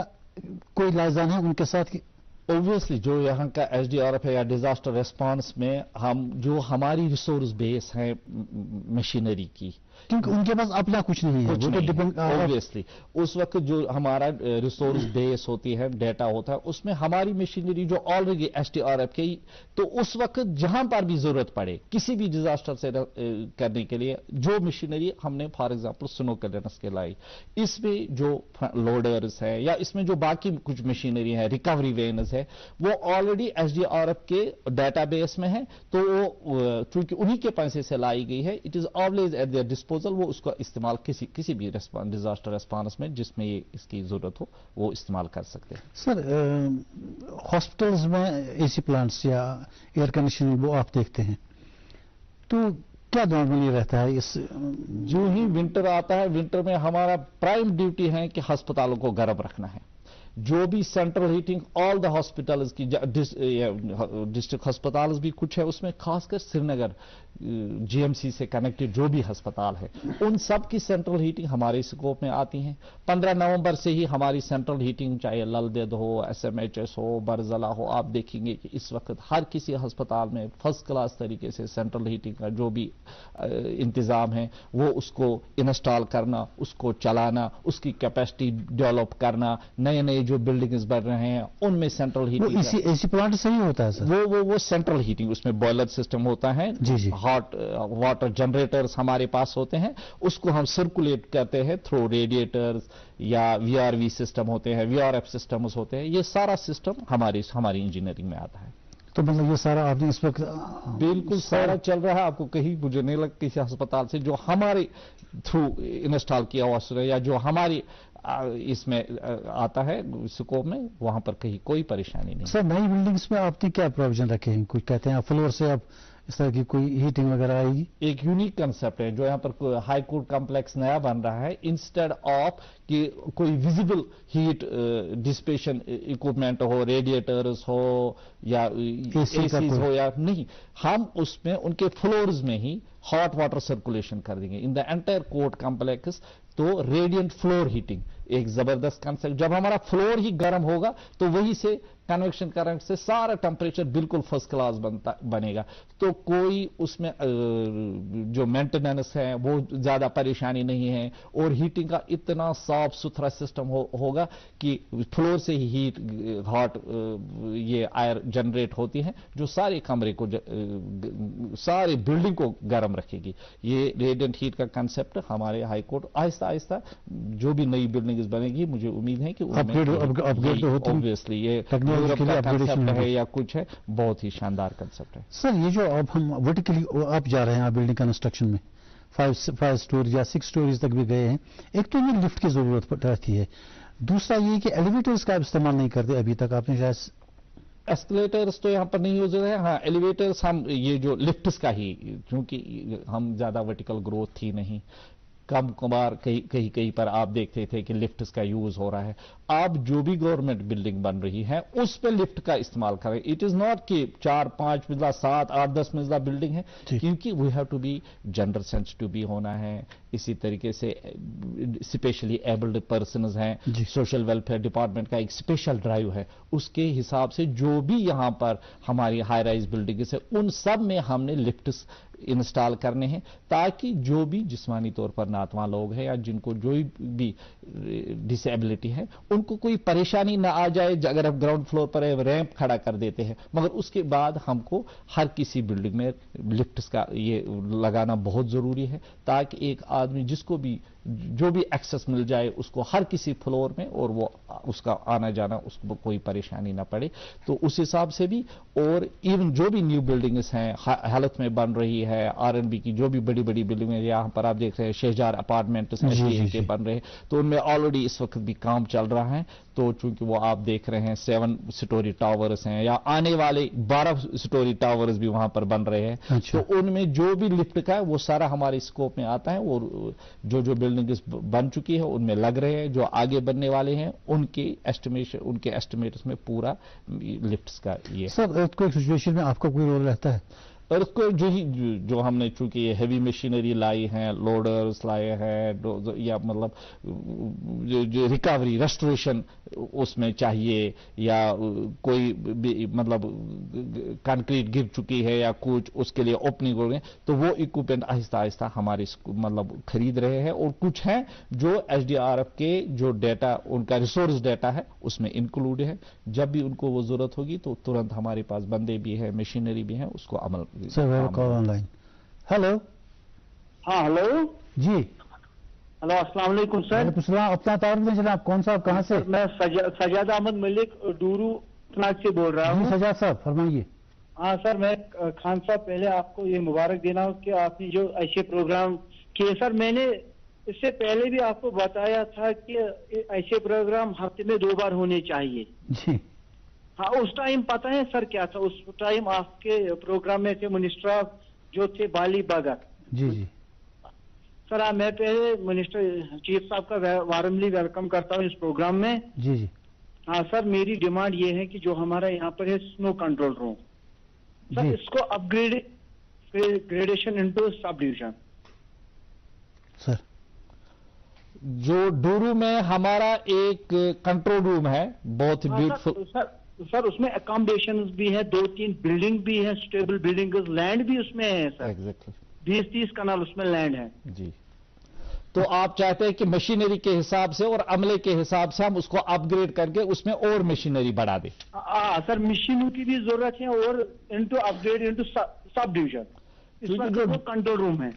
कोई लाइजान है उनके साथ की? ऑब्वियसली जो यहाँ का एसडीआरएफ है या डिजास्टर रेस्पॉन्स में, हम जो हमारी रिसोर्स बेस है मशीनरी की, क्योंकि उनके पास अपना कुछ नहीं है, वो तो डिपेंड ऑब्वियसली। उस वक्त जो हमारा रिसोर्स बेस होती है, डेटा होता है, उसमें हमारी मशीनरी जो ऑलरेडी एसडीआरएफ की, तो उस वक्त जहां पर भी जरूरत पड़े किसी भी डिजास्टर से करने के लिए, जो मशीनरी हमने फॉर एग्जांपल स्नो क्लियरेंस के लाई, इसमें जो लोडर्स है या इसमें जो बाकी कुछ मशीनरी है, रिकवरी वेन्स है, वो ऑलरेडी एसडीआरएफ के डेटाबेस में है। तो वो चूंकि उन्हीं के पैसे से लाई गई है, it is always at there disposal. वो उसका इस्तेमाल किसी भी डिजास्टर रेस्पॉन्स में जिसमें ये इसकी जरूरत हो, वो इस्तेमाल कर सकते हैं। सर, हॉस्पिटल्स में एसी प्लांट्स या एयर कंडीशनिंग वो आप देखते हैं, तो क्या नॉर्मली रहता है? इस जो ही विंटर आता है, विंटर में हमारा प्राइम ड्यूटी है कि अस्पतालों को गर्म रखना है। जो भी central heating all the hospitals की, डिस्ट्रिक्ट अस्पताल भी कुछ है उसमें, खासकर श्रीनगर जीएमसी से कनेक्टेड जो भी अस्पताल है, उन सब की सेंट्रल हीटिंग हमारे स्कोप में आती है। 15 नवंबर से ही हमारी सेंट्रल हीटिंग, चाहे ललदेद हो, एसएमएचएस हो, बरजला हो, आप देखेंगे कि इस वक्त हर किसी अस्पताल में फर्स्ट क्लास तरीके से सेंट्रल हीटिंग का जो भी इंतजाम है, वो उसको इंस्टॉल करना, उसको चलाना, उसकी कैपेसिटी डेवलप करना, नए नए जो बिल्डिंग्स बन रहे हैं उनमें सेंट्रल हीटिंग। एसी प्लांट सही होता है सर? वो सेंट्रल हीटिंग, उसमें बॉयलर सिस्टम होता है। जी जी। हॉट वाटर जनरेटर्स हमारे पास होते हैं, उसको हम सर्कुलेट करते हैं थ्रू रेडिएटर्स या वीआरवी सिस्टम होते हैं, वीआरएफ सिस्टम्स होते हैं। ये सारा सिस्टम हमारी इंजीनियरिंग में आता है। तो मतलब ये सारा आपने इस वक्त बिल्कुल सारा चल रहा है। आपको कहीं मुझे नहीं लगता किसी अस्पताल से जो हमारे थ्रू इंस्टॉल किया हुआ या जो हमारी इसमें आता है स्कोप में, वहां पर कहीं कोई परेशानी नहीं। सर, नई बिल्डिंग्स में आपने क्या प्रोविजन रखे हैं? कुछ कहते हैं फ्लोर से आप इस तरह की कोई हीटिंग वगैरह आएगी? एक यूनिक कंसेप्ट है जो यहाँ पर हाई कोर्ट कॉम्प्लेक्स नया बन रहा है। इंस्टेड ऑफ कि कोई विजिबल हीट डिसिपेशन इक्विपमेंट हो, रेडिएटर्स हो या एसीज हो या नहीं, हम उसमें उनके फ्लोर्स में ही हॉट वाटर सर्कुलेशन कर देंगे in the entire court complex. तो रेडिएंट फ्लोर हीटिंग एक जबरदस्त कंसेप्ट। जब हमारा फ्लोर ही गर्म होगा तो वही से कन्वेक्शन करंट से सारा टेम्परेचर बिल्कुल फर्स्ट क्लास बनेगा। तो कोई उसमें जो मेंटेनेंस है वो ज्यादा परेशानी नहीं है, और हीटिंग का इतना साफ सुथरा सिस्टम होगा कि फ्लोर से ही हीट हॉट ये एयर जनरेट होती है जो सारे कमरे को सारे बिल्डिंग को गर्म रखेगी। ये रेडिएंट हीट का कंसेप्ट हमारे हाई कोर्ट आहिस्ता आहिस्ता जो भी नई बिल्डिंग बनेगी, मुझे उम्मीद है कि ऑब्वियसली ये यूरोप का कंसेप्ट है या कुछ है, बहुत ही शानदार कंसेप्ट है। सर ये जो अब हम वर्टिकली आप जा रहे हैं बिल्डिंग कंस्ट्रक्शन में 5 स्टोरी या 6 स्टोरीज तक भी गए हैं, एक तो ये लिफ्ट की जरूरत रहती है, दूसरा ये कि एलिवेटर्स का इस्तेमाल नहीं करते अभी तक आपने शायद। एस्केलेटर्स तो यहाँ पर नहीं यूज है, हाँ एलिवेटर्स हम ये जो लिफ्ट्स का ही, क्योंकि हम ज्यादा वर्टिकल ग्रोथ थी नहीं, कम कभार कहीं पर आप देखते थे कि लिफ्ट्स का यूज हो रहा है। अब जो भी गवर्नमेंट बिल्डिंग बन रही है उस पे लिफ्ट का इस्तेमाल करें। इट इज नॉट कि 4-5 मंजिला 7-8-10 मंजिला बिल्डिंग है, क्योंकि we have to be gender sensitive भी होना है। इसी तरीके से स्पेशली एबल्ड पर्सनस हैं, सोशल वेलफेयर डिपार्टमेंट का एक स्पेशल ड्राइव है, उसके हिसाब से जो भी यहाँ पर हमारी हाई राइज बिल्डिंग है उन सब में हमने लिफ्ट्स इंस्टॉल करने हैं, ताकि जो भी जिस्मानी तौर पर नातवां लोग हैं या जिनको जो भी डिसेबिलिटी है उनको कोई परेशानी ना आ जाए। अगर आप ग्राउंड फ्लोर पर रैंप खड़ा कर देते हैं, मगर उसके बाद हमको हर किसी बिल्डिंग में लिफ्ट्स का ये लगाना बहुत जरूरी है, ताकि एक आदमी जिसको भी जो भी एक्सेस मिल जाए उसको हर किसी फ्लोर में, और वो उसका आना जाना उसको कोई परेशानी ना पड़े। तो उस हिसाब से भी, और इवन जो भी न्यू बिल्डिंग्स हैं हालत में बन रही है, आरएनबी की जो भी बड़ी बड़ी बिल्डिंग है, यहाँ पर आप देख रहे हैं शहजार अपार्टमेंट्स के बन रहे हैं, तो उनमें ऑलरेडी इस वक्त भी काम चल रहा है। तो चूंकि वो आप देख रहे हैं 7 स्टोरी टावर्स हैं, या आने वाले 12 स्टोरी टावर्स भी वहां पर बन रहे हैं, तो उनमें जो भी लिफ्ट का है वो सारा हमारे स्कोप में आता है, और जो बिल्डिंग बन चुकी है उनमें लग रहे हैं, जो आगे बनने वाले हैं उनके एस्टिमेट्स में पूरा लिफ्ट्स का ये। सर अर्थक्वेक सिचुएशन में आपका कोई रोल रहता है? अर्थक्वेक जो हमने चूंकि हेवी मशीनरी लाई हैं, लोडर्स लाए हैं, या मतलब जो रिकवरी रेस्टोरेशन उसमें चाहिए, या कोई मतलब कंक्रीट गिर चुकी है या कुछ उसके लिए ओपनिंग हो गए, तो वो इक्विपमेंट आहिस्ता आहिस्ता हमारे मतलब खरीद रहे हैं, और कुछ हैं जो एसडीआरएफ के जो डाटा उनका रिसोर्स डाटा है उसमें इंक्लूड है। जब भी उनको वो जरूरत होगी तो तुरंत हमारे पास बंदे भी है, मशीनरी भी है, उसको अमल। Sir we have call online. Hello. हाँ हेलो जी। हेलो अस्सलाम वालेकुम सर। अपना तारुफ में जनाब, कौन सा, कहाँ से? मैं सजाद अहमद मलिक डूरू नाग से बोल रहा हूँ। सजाद साहब फरमाइए। हाँ सर, मैं खान साहब पहले आपको ये मुबारक देना कि आपने जो ऐसे प्रोग्राम किए। सर मैंने इससे पहले भी आपको बताया था कि ऐसे प्रोग्राम हफ्ते में 2 बार होने चाहिए जी। हाँ, उस टाइम पता है सर क्या था? उस टाइम आपके प्रोग्राम में थे मिनिस्टर जो थे बाली भगत जी जी। सर मैं पहले मिनिस्टर चीफ साहब का वारमली वेलकम करता हूँ इस प्रोग्राम में। जी जी। हाँ सर, मेरी डिमांड ये है कि जो हमारा यहाँ पर है स्नो कंट्रोल रूम, सर इसको upgradation into sub division. Sir जो डूरू में हमारा एक कंट्रोल रूम है, बहुत ब्यूटीफुल। सर उसमें अकोमोडेशन भी है, 2-3 बिल्डिंग भी है, स्टेबल बिल्डिंग, लैंड भी उसमें है सर। एग्जैक्टली 20-30 कनाल उसमें लैंड है जी। तो आप चाहते हैं कि मशीनरी के हिसाब से और अमले के हिसाब से हम उसको अपग्रेड करके उसमें और मशीनरी बढ़ा दें? सर मशीनों की भी जरूरत है, और into upgrade into sub division, इसमें जो कंट्रोल रूम है।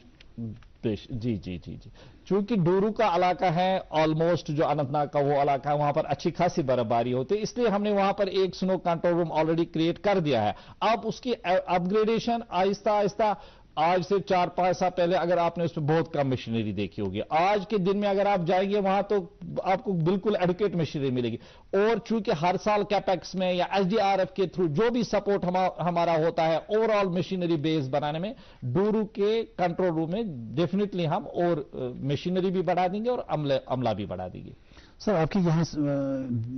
जी जी जी जी। चूंकि डूरू का इलाका है, ऑलमोस्ट जो अनंतनाग का वो इलाका है, वहां पर अच्छी खासी बर्फबारी होती है, इसलिए हमने वहां पर एक snow control room already create कर दिया है। अब उसकी अपग्रेडेशन आहिस्ता आहिस्ता आज से 4-5 साल पहले अगर आपने उसमें बहुत कम मशीनरी देखी होगी, आज के दिन में अगर आप जाएंगे वहां तो आपको बिल्कुल एडुकेट मशीनरी मिलेगी। और चूंकि हर साल कैपेक्स में या एसडीआरएफ के थ्रू जो भी सपोर्ट हमारा होता है ओवरऑल मशीनरी बेस बनाने में, डूरू के कंट्रोल रूम में डेफिनेटली हम और मशीनरी भी बढ़ा देंगे और अमला भी बढ़ा देंगे। सर आपके यहाँ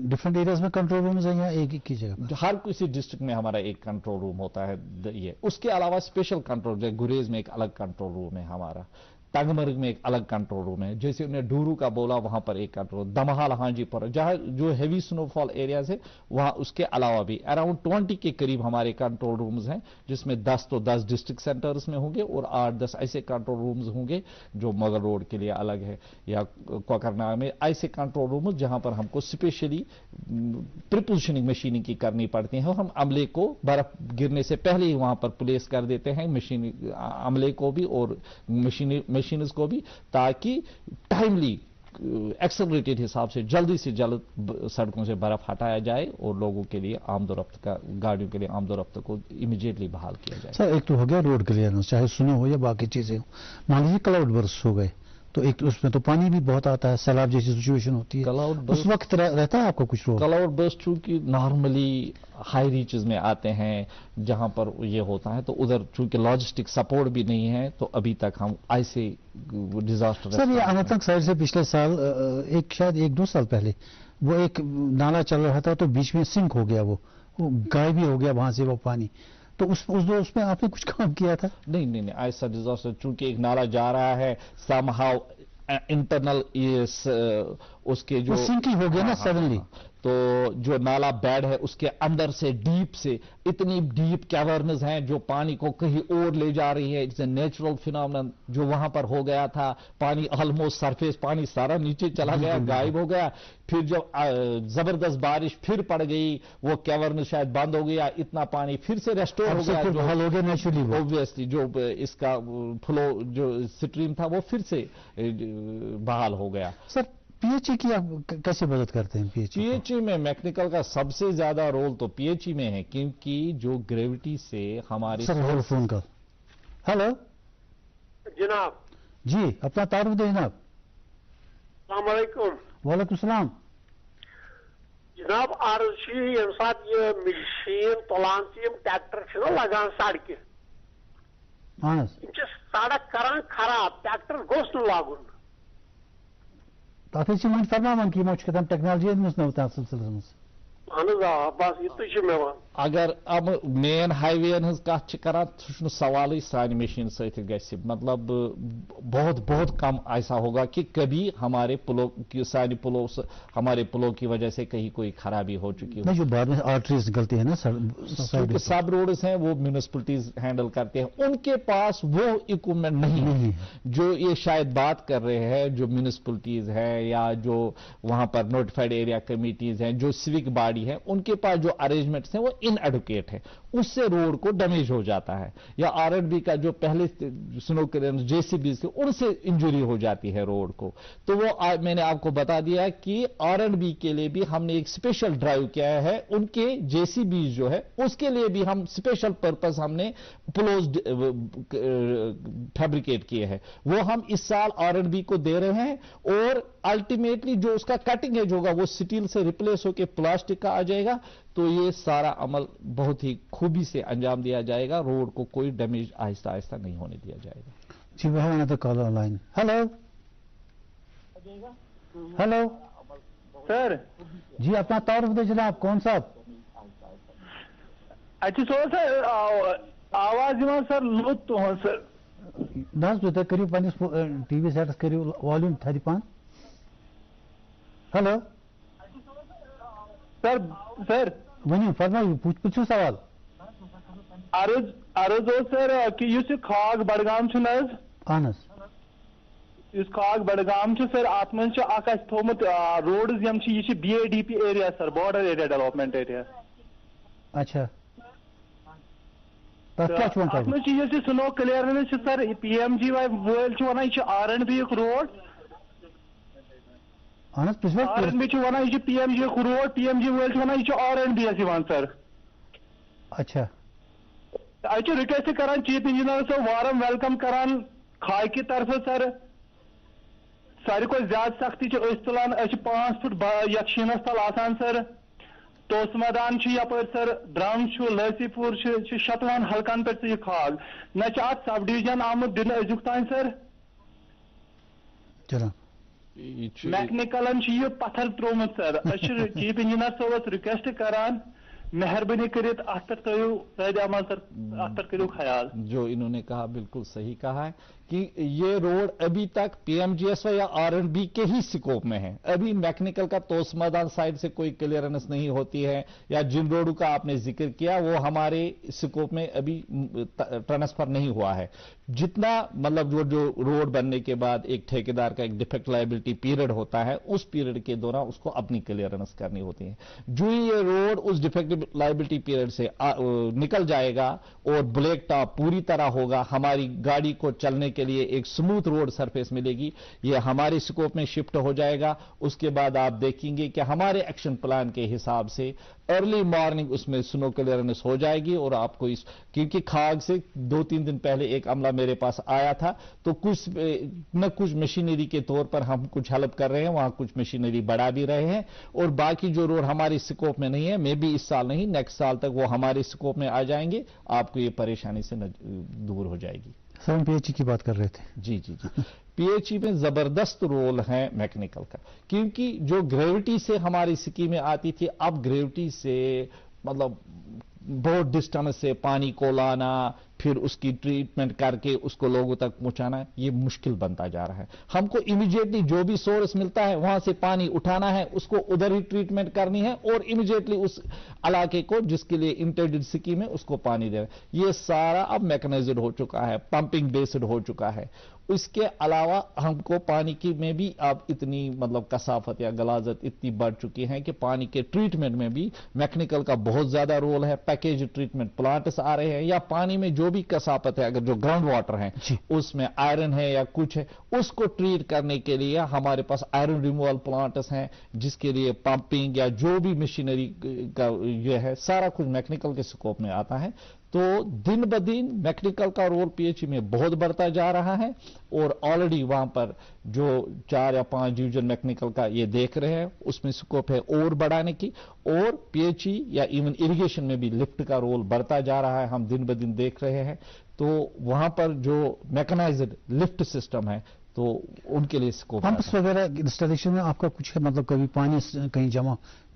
डिफरेंट एरियाज में कंट्रोल रूम्स हैं या एक ही जगह? हर किसी डिस्ट्रिक्ट में हमारा एक कंट्रोल रूम होता है ये। उसके अलावा स्पेशल कंट्रोल, जैसे गुरेज में एक अलग कंट्रोल रूम है हमारा, तंगमर्ग में एक अलग कंट्रोल रूम है, जैसे उन्हें डूरू का बोला वहां पर एक कंट्रोल, दमहाल हांजीपुर जहां जो हैवी स्नोफॉल एरियाज है वहां उसके अलावा भी अराउंड 20 के करीब हमारे कंट्रोल रूम्स हैं, जिसमें 10 तो 10 डिस्ट्रिक्ट सेंटर्स में होंगे और 8-10 ऐसे कंट्रोल रूम्स होंगे जो मगर रोड के लिए अलग है या कोकरनाग में ऐसे कंट्रोल रूम्स जहां पर हमको स्पेशली प्रीपोजिशनिंग मशीनिंग की करनी पड़ती है और हम अमले को बर्फ गिरने से पहले ही वहां पर प्लेस कर देते हैं, मशीन अमले को भी और मशीन्स को भी, ताकि टाइमली एक्सेलरेटेड हिसाब से जल्द सड़कों से बर्फ हटाया जाए और लोगों के लिए आमदोरफ्त का, गाड़ियों के लिए आमदोरफ्त को इमीडिएटली बहाल किया जाए। सर एक तो हो गया रोड क्लियरेंस, चाहे स्नो हो या बाकी चीजें हो। मान लीजिए क्लाउड बर्स्ट हो गए तो एक उसमें तो पानी भी बहुत आता है, सैलाब जैसी सिचुएशन होती है, उस वक्त रहता है आपको कुछ रोड? क्लाउड बर्स्ट चूंकि नॉर्मली हाई रीचेस में आते हैं जहां पर ये होता है, तो उधर चूंकि लॉजिस्टिक सपोर्ट भी नहीं है तो अभी तक हम ऐसे डिजास्टर। सर ये अनंतनाग साइड से पिछले साल शायद 1-2 साल पहले वो एक नाला चल रहा था तो बीच में सिंक हो गया, वो गायब भी हो गया वहां से वो पानी, तो उसमें आपने कुछ काम किया था? नहीं, ऐसा डिजास्टर चूंकि एक नाला जा रहा है समहाउ इंटरनल उसके जो सिंकिंग हो गया ना सडनली, तो जो नाला बेड है उसके अंदर से डीप से इतनी डीप कैवर्नस हैं जो पानी को कहीं और ले जा रही है। इट्स ए नेचुरल फिनोमेनन जो वहां पर हो गया था। पानी ऑलमोस्ट सरफेस पानी सारा नीचे चला गया, गायब हो गया। फिर जब जबरदस्त बारिश फिर पड़ गई, वो कैवर्नस शायद बंद हो गया, इतना पानी फिर से रेस्टोर हो गया, जो हल हो गया नेचुरली, ऑब्वियसली जो इसका फ्लो जो स्ट्रीम था वो फिर से बहाल हो गया। सर पीएचई की आप कैसे मदद करते हैं? पीएचई में मैकेनिकल का सबसे ज्यादा रोल तो पीएचई में है, क्योंकि जो ग्रेविटी से हमारे फोन कॉल। हेलो जनाब जी, अपना तारुफ दें जनाब। अस्सलाम वालेकुम। वालेकुम सलाम जनाब। अर्ज ये साथ ये मशीन तुलान ट्रैक्टर लगान सड़क सड़क करान खराब, ट्रैक्टर गोस न लागुन। तथ फरमान कि टेक्नोलॉजी सिलसिलस बस ये अगर अब मेन हाईवे कत कर सवाल सानी मशीन सत मतलब बहुत कम ऐसा होगा कि कभी हमारे पुलों की सानी पुलों हमारे पुलों की वजह से कहीं कोई खराबी हो चुकी हो। जो बाद में आर्टरीज निकलती है ना, सब रोड्स हैं वो म्यूनिसिपलिटीज हैंडल करते हैं, उनके पास वो इक्विपमेंट नहीं है जो ये शायद बात कर रहे हैं। जो म्यूनिसिपलिटीज है या जो वहां पर नोटिफाइड एरिया कमिटीज हैं, जो सिविक बॉडी है, उनके पास जो अरेंजमेंट्स हैं वो इनएडुकेट है, उससे रोड को डैमेज हो जाता है। या आरएंडबी का जो पहले स्नो क्लियरेंस जेसीबी से उनसे इंजरी हो जाती है रोड को। तो वो मैंने आपको बता दिया कि आरएंडबी के लिए भी हमने एक स्पेशल ड्राइव किया है, उनके जेसीबी जो है उसके लिए भी हम स्पेशल पर्पस हमने प्लोज फैब्रिकेट किए हैं, वो हम इस साल आरएंडबी को दे रहे हैं। और अल्टीमेटली जो उसका कटिंग एज होगा वो स्टील से रिप्लेस होकर प्लास्टिक का आ जाएगा। तो ये सारा अमल बहुत ही खूबी से अंजाम दिया जाएगा, रोड को कोई डैमेज आहिस्ता आहिस्ता नहीं होने दिया जाएगा। जी वह तो call online. Hello hello sir जी, अपना तारुफ दे जनाब। कौन साहब? अच्छी सर आवाज सर लुत सर बस तुम करो पस टीवी सेटस करो volume 35। Hello sir sir one फरमाइए, पूछो सवाल। अर्ज सर कि खाग बडगाम अहन खाग बडगाम सर अत मन थोमुत रोड्स यम यह BADP area sir, border area development area. अच्छा स्नो क्लियरेंस सर PMGY वल वन यह R&B रोड, R&B वन यह PMG रोड, PMG वल वन यह R&B सर। अच्छा अच्छे रिक्वेस्ट करान चीफ इंजीनियर से वारम वेलकम करान खाई की तरफ सर सारी को ज्यादा सख्ती तुलान 5 फुट यशीनस तल आसान सर तोस मैदान यपर सर ड्रम लसीपुर शतवान हल्कन पे यह खाग न सब डिवीजन आमुत दिन अजुक तान सर मैकनिकलन यह पत्थर त्रोमुत सर चीफ इंजीनियर सोबस रिक्वेस्ट करान मेहरबानी करित अत पर अमल सर अत पर करो ख्याल। जो इन्होंने कहा बिल्कुल सही कहा है कि ये रोड अभी तक पीएमजीएसवाई या आरएंडबी के ही स्कोप में है। अभी मैकेनिकल का तोस मैदान साइड से कोई क्लियरेंस नहीं होती है, या जिन रोडों का आपने जिक्र किया वो हमारे स्कोप में अभी ट्रांसफर नहीं हुआ है। जितना मतलब जो रोड बनने के बाद एक ठेकेदार का एक डिफेक्ट लायबिलिटी पीरियड होता है, उस पीरियड के दौरान उसको अपनी क्लियरेंस करनी होती है। जो ये रोड उस डिफेक्ट लायबिलिटी पीरियड से निकल जाएगा और ब्लैक टॉप पूरी तरह होगा, हमारी गाड़ी को चलने के लिए एक स्मूथ रोड सरफेस मिलेगी, ये हमारे स्कोप में शिफ्ट हो जाएगा। उसके बाद आप देखेंगे कि हमारे एक्शन प्लान के हिसाब से अर्ली मॉर्निंग उसमें स्नो क्लियरेंस हो जाएगी। और आपको क्योंकि खाग से 2-3 दिन पहले एक अमला मेरे पास आया था, तो कुछ मशीनरी के तौर पर हम कुछ हेल्प कर रहे हैं, वहां कुछ मशीनरी बढ़ा भी रहे हैं, और बाकी जो रोड हमारे स्कोप में नहीं है, मे बी इस साल नहीं नेक्स्ट साल तक वो हमारे स्कोप में आ जाएंगे, आपको ये परेशानी से दूर हो जाएगी। सर हम पीएचई की बात कर रहे थे। जी पीएचई में जबरदस्त रोल है मैकेनिकल का, क्योंकि जो ग्रेविटी से हमारी स्कीमें आती थी, अब ग्रेविटी से मतलब बहुत डिस्टेंस से पानी को लाना, फिर उसकी ट्रीटमेंट करके उसको लोगों तक पहुंचाना, ये मुश्किल बनता जा रहा है। हमको इमीडिएटली जो भी सोर्स मिलता है वहां से पानी उठाना है, उसको उधर ही ट्रीटमेंट करनी है, और इमीडिएटली उस इलाके को जिसके लिए इंटेंडेड स्कीम है उसको पानी देना। ये सारा अब मैकेनाइज्ड हो चुका है, पंपिंग बेस्ड हो चुका है। इसके अलावा हमको पानी की में भी अब इतनी मतलब कसाफत या गलाजत इतनी बढ़ चुकी है कि पानी के ट्रीटमेंट में भी मैकेनिकल का बहुत ज्यादा रोल है। पैकेज ट्रीटमेंट प्लांट्स आ रहे हैं, या पानी में जो भी कसाफत है, अगर जो ग्राउंड वाटर है उसमें आयरन है या कुछ है, उसको ट्रीट करने के लिए हमारे पास आयरन रिमूवल प्लांट्स हैं, जिसके लिए पंपिंग या जो भी मशीनरी का ये है सारा कुछ मैकेनिकल के स्कोप में आता है। तो दिन ब दिन मैकेनिकल का रोल पीएचई में बहुत बढ़ता जा रहा है, और ऑलरेडी वहां पर जो 4 या 5 डिवीजन मैकेनिकल का ये देख रहे हैं, उसमें स्कोप है और बढ़ाने की। और पीएचई या इवन इरिगेशन में भी लिफ्ट का रोल बढ़ता जा रहा है, हम दिन ब दिन देख रहे हैं। तो वहां पर जो मैकेनाइज्ड लिफ्ट सिस्टम है, तो उनके लिए स्कोप पंप्स वगैरह इंस्टॉलेशन में आपका कुछ है, मतलब कभी पानी कहीं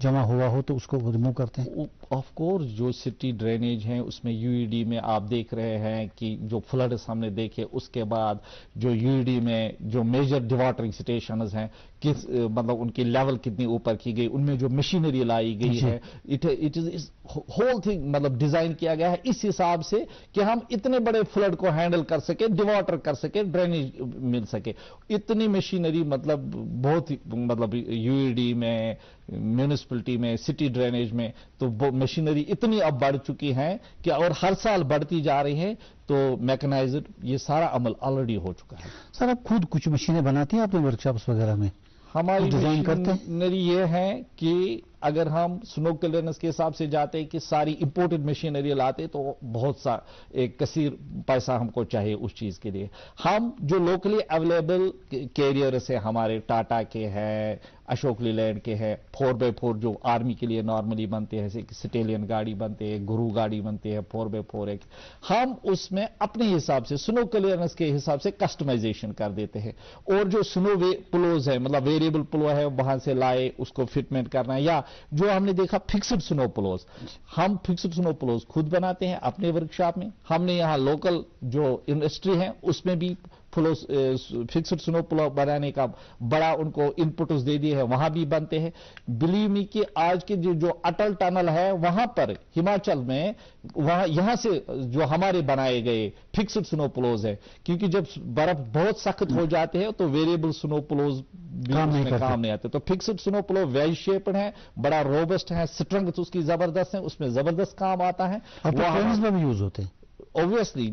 जमा हुआ हो तो उसको रिमूव करते हैं? ऑफ कोर्स, जो सिटी ड्रेनेज है उसमें यूईडी में आप देख रहे हैं कि जो फ्लड्स हमने देखे, उसके बाद जो यूईडी में जो मेजर डिवाटरिंग स्टेशंस हैं, किस मतलब उनकी लेवल कितनी ऊपर की गई, उनमें जो मशीनरी लाई गई है, इट इज होल थिंग मतलब डिजाइन किया गया है इस हिसाब से कि हम इतने बड़े फ्लड को हैंडल कर सके, डिवाटर कर सके, ड्रेनेज मिल सके। इतनी मशीनरी मतलब बहुत ही मतलब यूईडी में, म्यूनिसिपैलिटी में, सिटी ड्रेनेज में, तो मशीनरी इतनी अब बढ़ चुकी है कि और हर साल बढ़ती जा रही है। तो मैकेनाइज्ड ये सारा अमल ऑलरेडी हो चुका है। सर आप खुद कुछ मशीनें बनाती हैं अपने वर्कशॉप्स वगैरह में? हमारी डिजाइन करते हैं? मशीनरी ये है कि अगर हम स्नो क्लियरेंस के हिसाब से जाते हैं कि सारी इंपोर्टेड मशीनरी लाते, तो बहुत सा एक कसीर पैसा हमको चाहिए उस चीज के लिए। हम जो लोकली अवेलेबल कैरियर्स है, हमारे टाटा के हैं, अशोक लीलैंड के हैं, 4x4 जो आर्मी के लिए नॉर्मली बनते हैं, जैसे स्टेलियन गाड़ी बनते हैं, गुरु गाड़ी बनती है, 4x4 एक, हम उसमें अपने हिसाब से स्नो क्लियरेंस के हिसाब से कस्टमाइजेशन कर देते हैं। और जो स्नो प्लोज है, मतलब वेरिएबल प्लो है, वहां से लाए उसको फिटमेंट करना, या जो हमने देखा फिक्स्ड स्नो प्लोज, हम फिक्स्ड स्नो प्लोज खुद बनाते हैं अपने वर्कशॉप में। हमने यहां लोकल जो इंडस्ट्री है उसमें भी फिक्स्ड स्नो प्लो बनाने का बड़ा उनको इनपुट्स दे दिए हैं, वहां भी बनते हैं। बिलीव मी कि आज के जो अटल टनल है वहां पर हिमाचल में, वहां यहां से जो हमारे बनाए गए फिक्स्ड स्नो प्लोज है, क्योंकि जब बर्फ बहुत सख्त हो जाते हैं तो वेरिएबल स्नो प्लोज काम नहीं आते। तो फिक्स्ड स्नो प्लो वेल शेप्ड है, बड़ा रोबस्ट है, स्ट्रेंथ उसकी जबरदस्त है, उसमें जबरदस्त काम आता है। ट्रेन्स में भी यूज होते हैं? ऑब्वियसली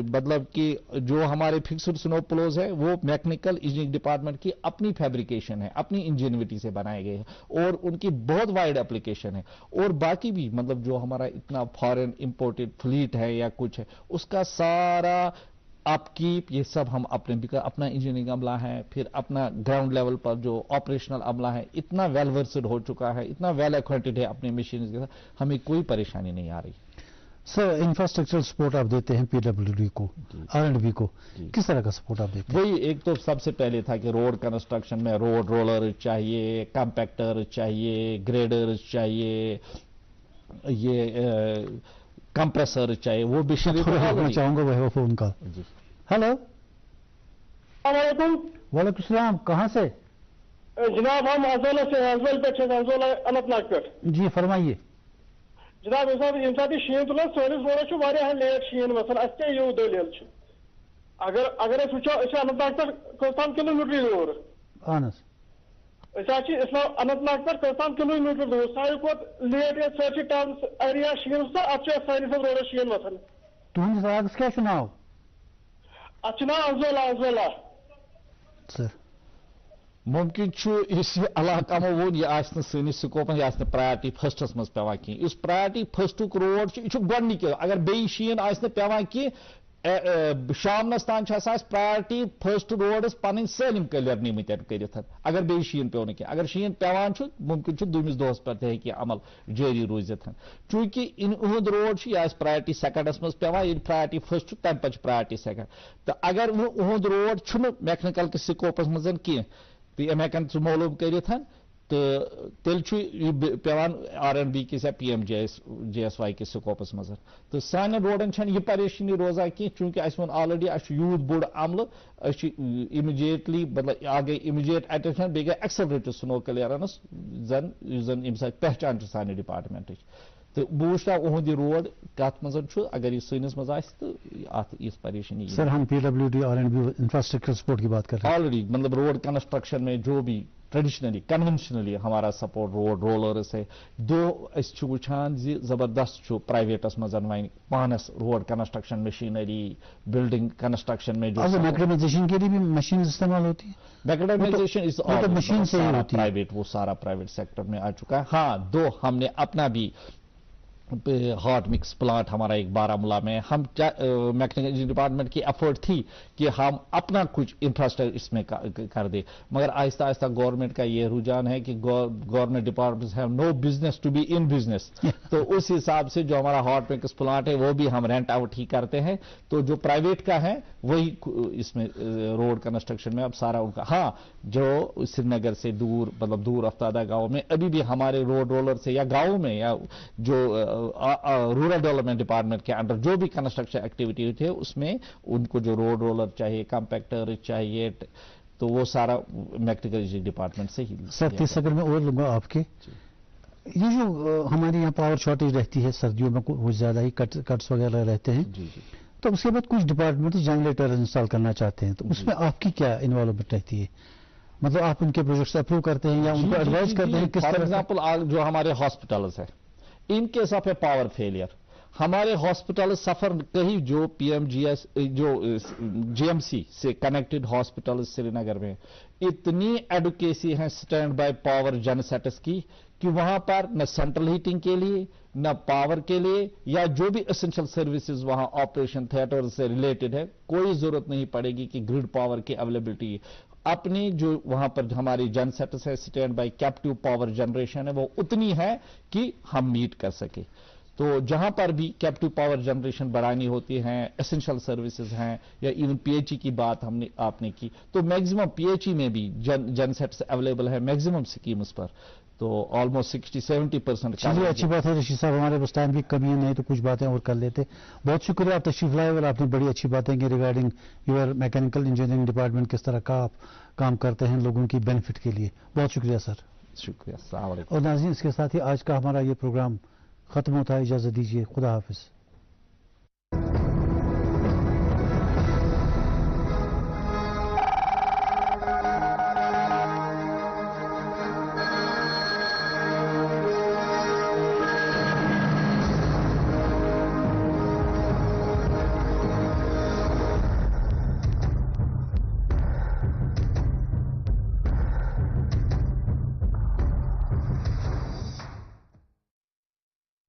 मतलब कि जो हमारे फिक्स्ड स्नो प्लोज है वो मैकेनिकल इंजीनियरिंग डिपार्टमेंट की अपनी फैब्रिकेशन है, अपनी इंजीनियरिटी से बनाए गए हैं और उनकी बहुत वाइड एप्लीकेशन है। और बाकी भी मतलब जो हमारा इतना फॉरेन इंपोर्टेड फ्लीट है या कुछ है, उसका सारा अपकीप ये सब हम अपना इंजीनियरिंग अमला है, फिर अपना ग्राउंड लेवल पर जो ऑपरेशनल अमला है इतना वेल वर्सड हो चुका है, इतना वेल एक्वाइंटेड है अपने मशीन के साथ, हमें कोई परेशानी नहीं आ रही। सर इंफ्रास्ट्रक्चर सपोर्ट आप देते हैं पीडब्ल्यूडी को, R&B को, किस तरह का सपोर्ट आप देते हैं? वही एक तो सबसे पहले था कि रोड कंस्ट्रक्शन में रोड रोलर चाहिए, कॉम्पैक्टर चाहिए, ग्रेडर चाहिए, ये कंप्रेसर चाहिए, वो मशीनरी मैं चाहूंगा वह फोन कॉल। हेलो, वालेकुम सलाम, कहाँ से? जनाब हम अजोला से अजोला अनंतनाग पे। जी फरमाइए। जनाब यम सात शीन तुलान सोनिस रोड लेट शीन वसान अस यू दलील अगर वो अनंतनाग पे कम किलोमीटर दूर अहन इस्लाम अनंतनाग पे कम किलोमीटर दूर सारे लेट सर टाउन एरिया शीन अब सानिस रोड शीन वसान। तुहंदिस इलाकस क्या नाव? अत नाव अजोला सर मुमकिन इस इलाका में वो यह सनिस स्कोपस यह प्रायोरिटी फर्स्टस मज पेवान कह इस प्रायोरिटी फर्स्टुक रोड यह गोनिक अगर बे शीन पेवान कह शामनस तान प्रायोरिटी फर्स्ट रोडस पन सलम क्लियर नीमत कर अगर बे शीन पे कह अगर शीन पेवान मुमकिन दुमिस दोहस पे हे अमल जारी रूजित चूंकि इहद रोड यह प्रायोरिटी सेकंडस मज पेवान ये प्रायोरिटी फर्स्ट तम पे प्रायोरिटी सेकंड तो अगर उहद रोड मैकेनिकल के स्कोपस मज कह तो मे मालूम कर तो तेल पेवान R&B किस या PMGSY के स्कोपस मज तो सान रोडन यह परेशानी रोजान कह चूंकि वो ऑलरेडी यूत बोड़ अमल इमीजिएटली मतलब आ गई इमीजिएट अटेंशन बे गई एक्सेलरेटेड स्नो क्लियरेंस जन पहचान सान डिपार्टमेंट तो बह वुचा उहद रोड कत मज अगर यह सनिस मज तो इस परेशानी। सर हम PWD R&B इंफ्रास्ट्रक्चर सपोर्ट की बात कर रहे हैं। ऑलरेडी मतलब रोड कंस्ट्रक्शन में जो भी ट्रेडिशनली कन्वेंशनली हमारा सपोर्ट रोड रोलर्स है दो वुचान जबरदस्त प्राइवेटस मज वन पानस road construction machinery building construction में जो मैकेनाइजेशन के लिए भी मशीन इस्तेमाल होती है। मैकेनाइजेशन इस मशीन से ही होती है, प्राइवेट वो सारा प्राइवेट सेक्टर में आ चुका है। हाँ दो हमने अपना भी हॉट मिक्स प्लांट हमारा एक बारामूला में हम मैकेनिकल डिपार्टमेंट की एफर्ट थी कि हम अपना कुछ इंफ्रास्ट्रक्चर इसमें कर दे, मगर आहिस्ता आहिस्ता गवर्नमेंट का ये रुझान है कि government departments have no business to be in business तो उस हिसाब से जो हमारा हॉट मिक्स प्लांट है वो भी हम रेंट आउट ही करते हैं। तो जो प्राइवेट का है वही इसमें रोड कंस्ट्रक्शन में अब सारा उनका। हाँ जो श्रीनगर से दूर मतलब दूर अफ्तादा गाँव में अभी भी हमारे रोड रोलर से या गाँव में या जो रूरल डेवलपमेंट डिपार्टमेंट के अंडर जो भी कंस्ट्रक्शन एक्टिविटी थे उसमें उनको जो रोड रोलर चाहिए, कॉम्पैक्टर चाहिए, तो वो सारा मैकेनिकल डिपार्टमेंट से ही। सर 30 सेकंड में और लूंगा आपके, ये जो हमारे यहाँ पावर शॉर्टेज रहती है सर्दियों में कुछ ज्यादा ही कट्स वगैरह रहते हैं जी जी, तो उसके बाद कुछ डिपार्टमेंट जनरेटर इंस्टॉल करना चाहते हैं तो उसमें आपकी क्या इन्वॉल्वमेंट रहती है? मतलब आप उनके प्रोजेक्ट्स अप्रूव करते हैं या उनको एडवाइस करते हैं किस तरह? फॉर एग्जाम्पल जो हमारे हॉस्पिटल्स है इन case of A power failure हमारे हॉस्पिटल सफर कहीं जो PMGS जो GMC से कनेक्टेड हॉस्पिटल श्रीनगर में इतनी एडुकेसी है स्टैंड बाय पावर जनसेट्स की कि वहां पर न सेंट्रल हीटिंग के लिए न पावर के लिए या जो भी एसेंशियल सर्विसेज वहां ऑपरेशन थिएटर से रिलेटेड है कोई जरूरत नहीं पड़ेगी कि ग्रिड पावर की अवेलेबिलिटी। अपनी जो वहां पर हमारी जनसेट्स है stand by captive power generation है वो उतनी है कि हम मीट कर सके। तो जहां पर भी कैप्टिव पावर जनरेशन बढ़ानी होती है, एसेंशियल सर्विसेज हैं या इवन PHE की बात आपने की तो मैक्सिमम PHE में भी जनसेट्स अवेलेबल है मैक्सिमम स्कीम्स पर, तो ऑलमोस्ट 60-70%। चलिए अच्छी बात है रशीद साहब, हमारे पास टाइम की कमी है नहीं तो कुछ बातें और कर लेते। बहुत शुक्रिया आप तशरीफ लाए और आपने बड़ी अच्छी बातें की regarding your mechanical engineering department किस तरह का आप काम करते हैं लोगों की बेनिफिट के लिए। बहुत शुक्रिया सर। शुक्रिया। और नाज़रीन इसके साथ ही आज का हमारा ये प्रोग्राम खत्म होता है, इजाजत दीजिए, खुदा हाफिज।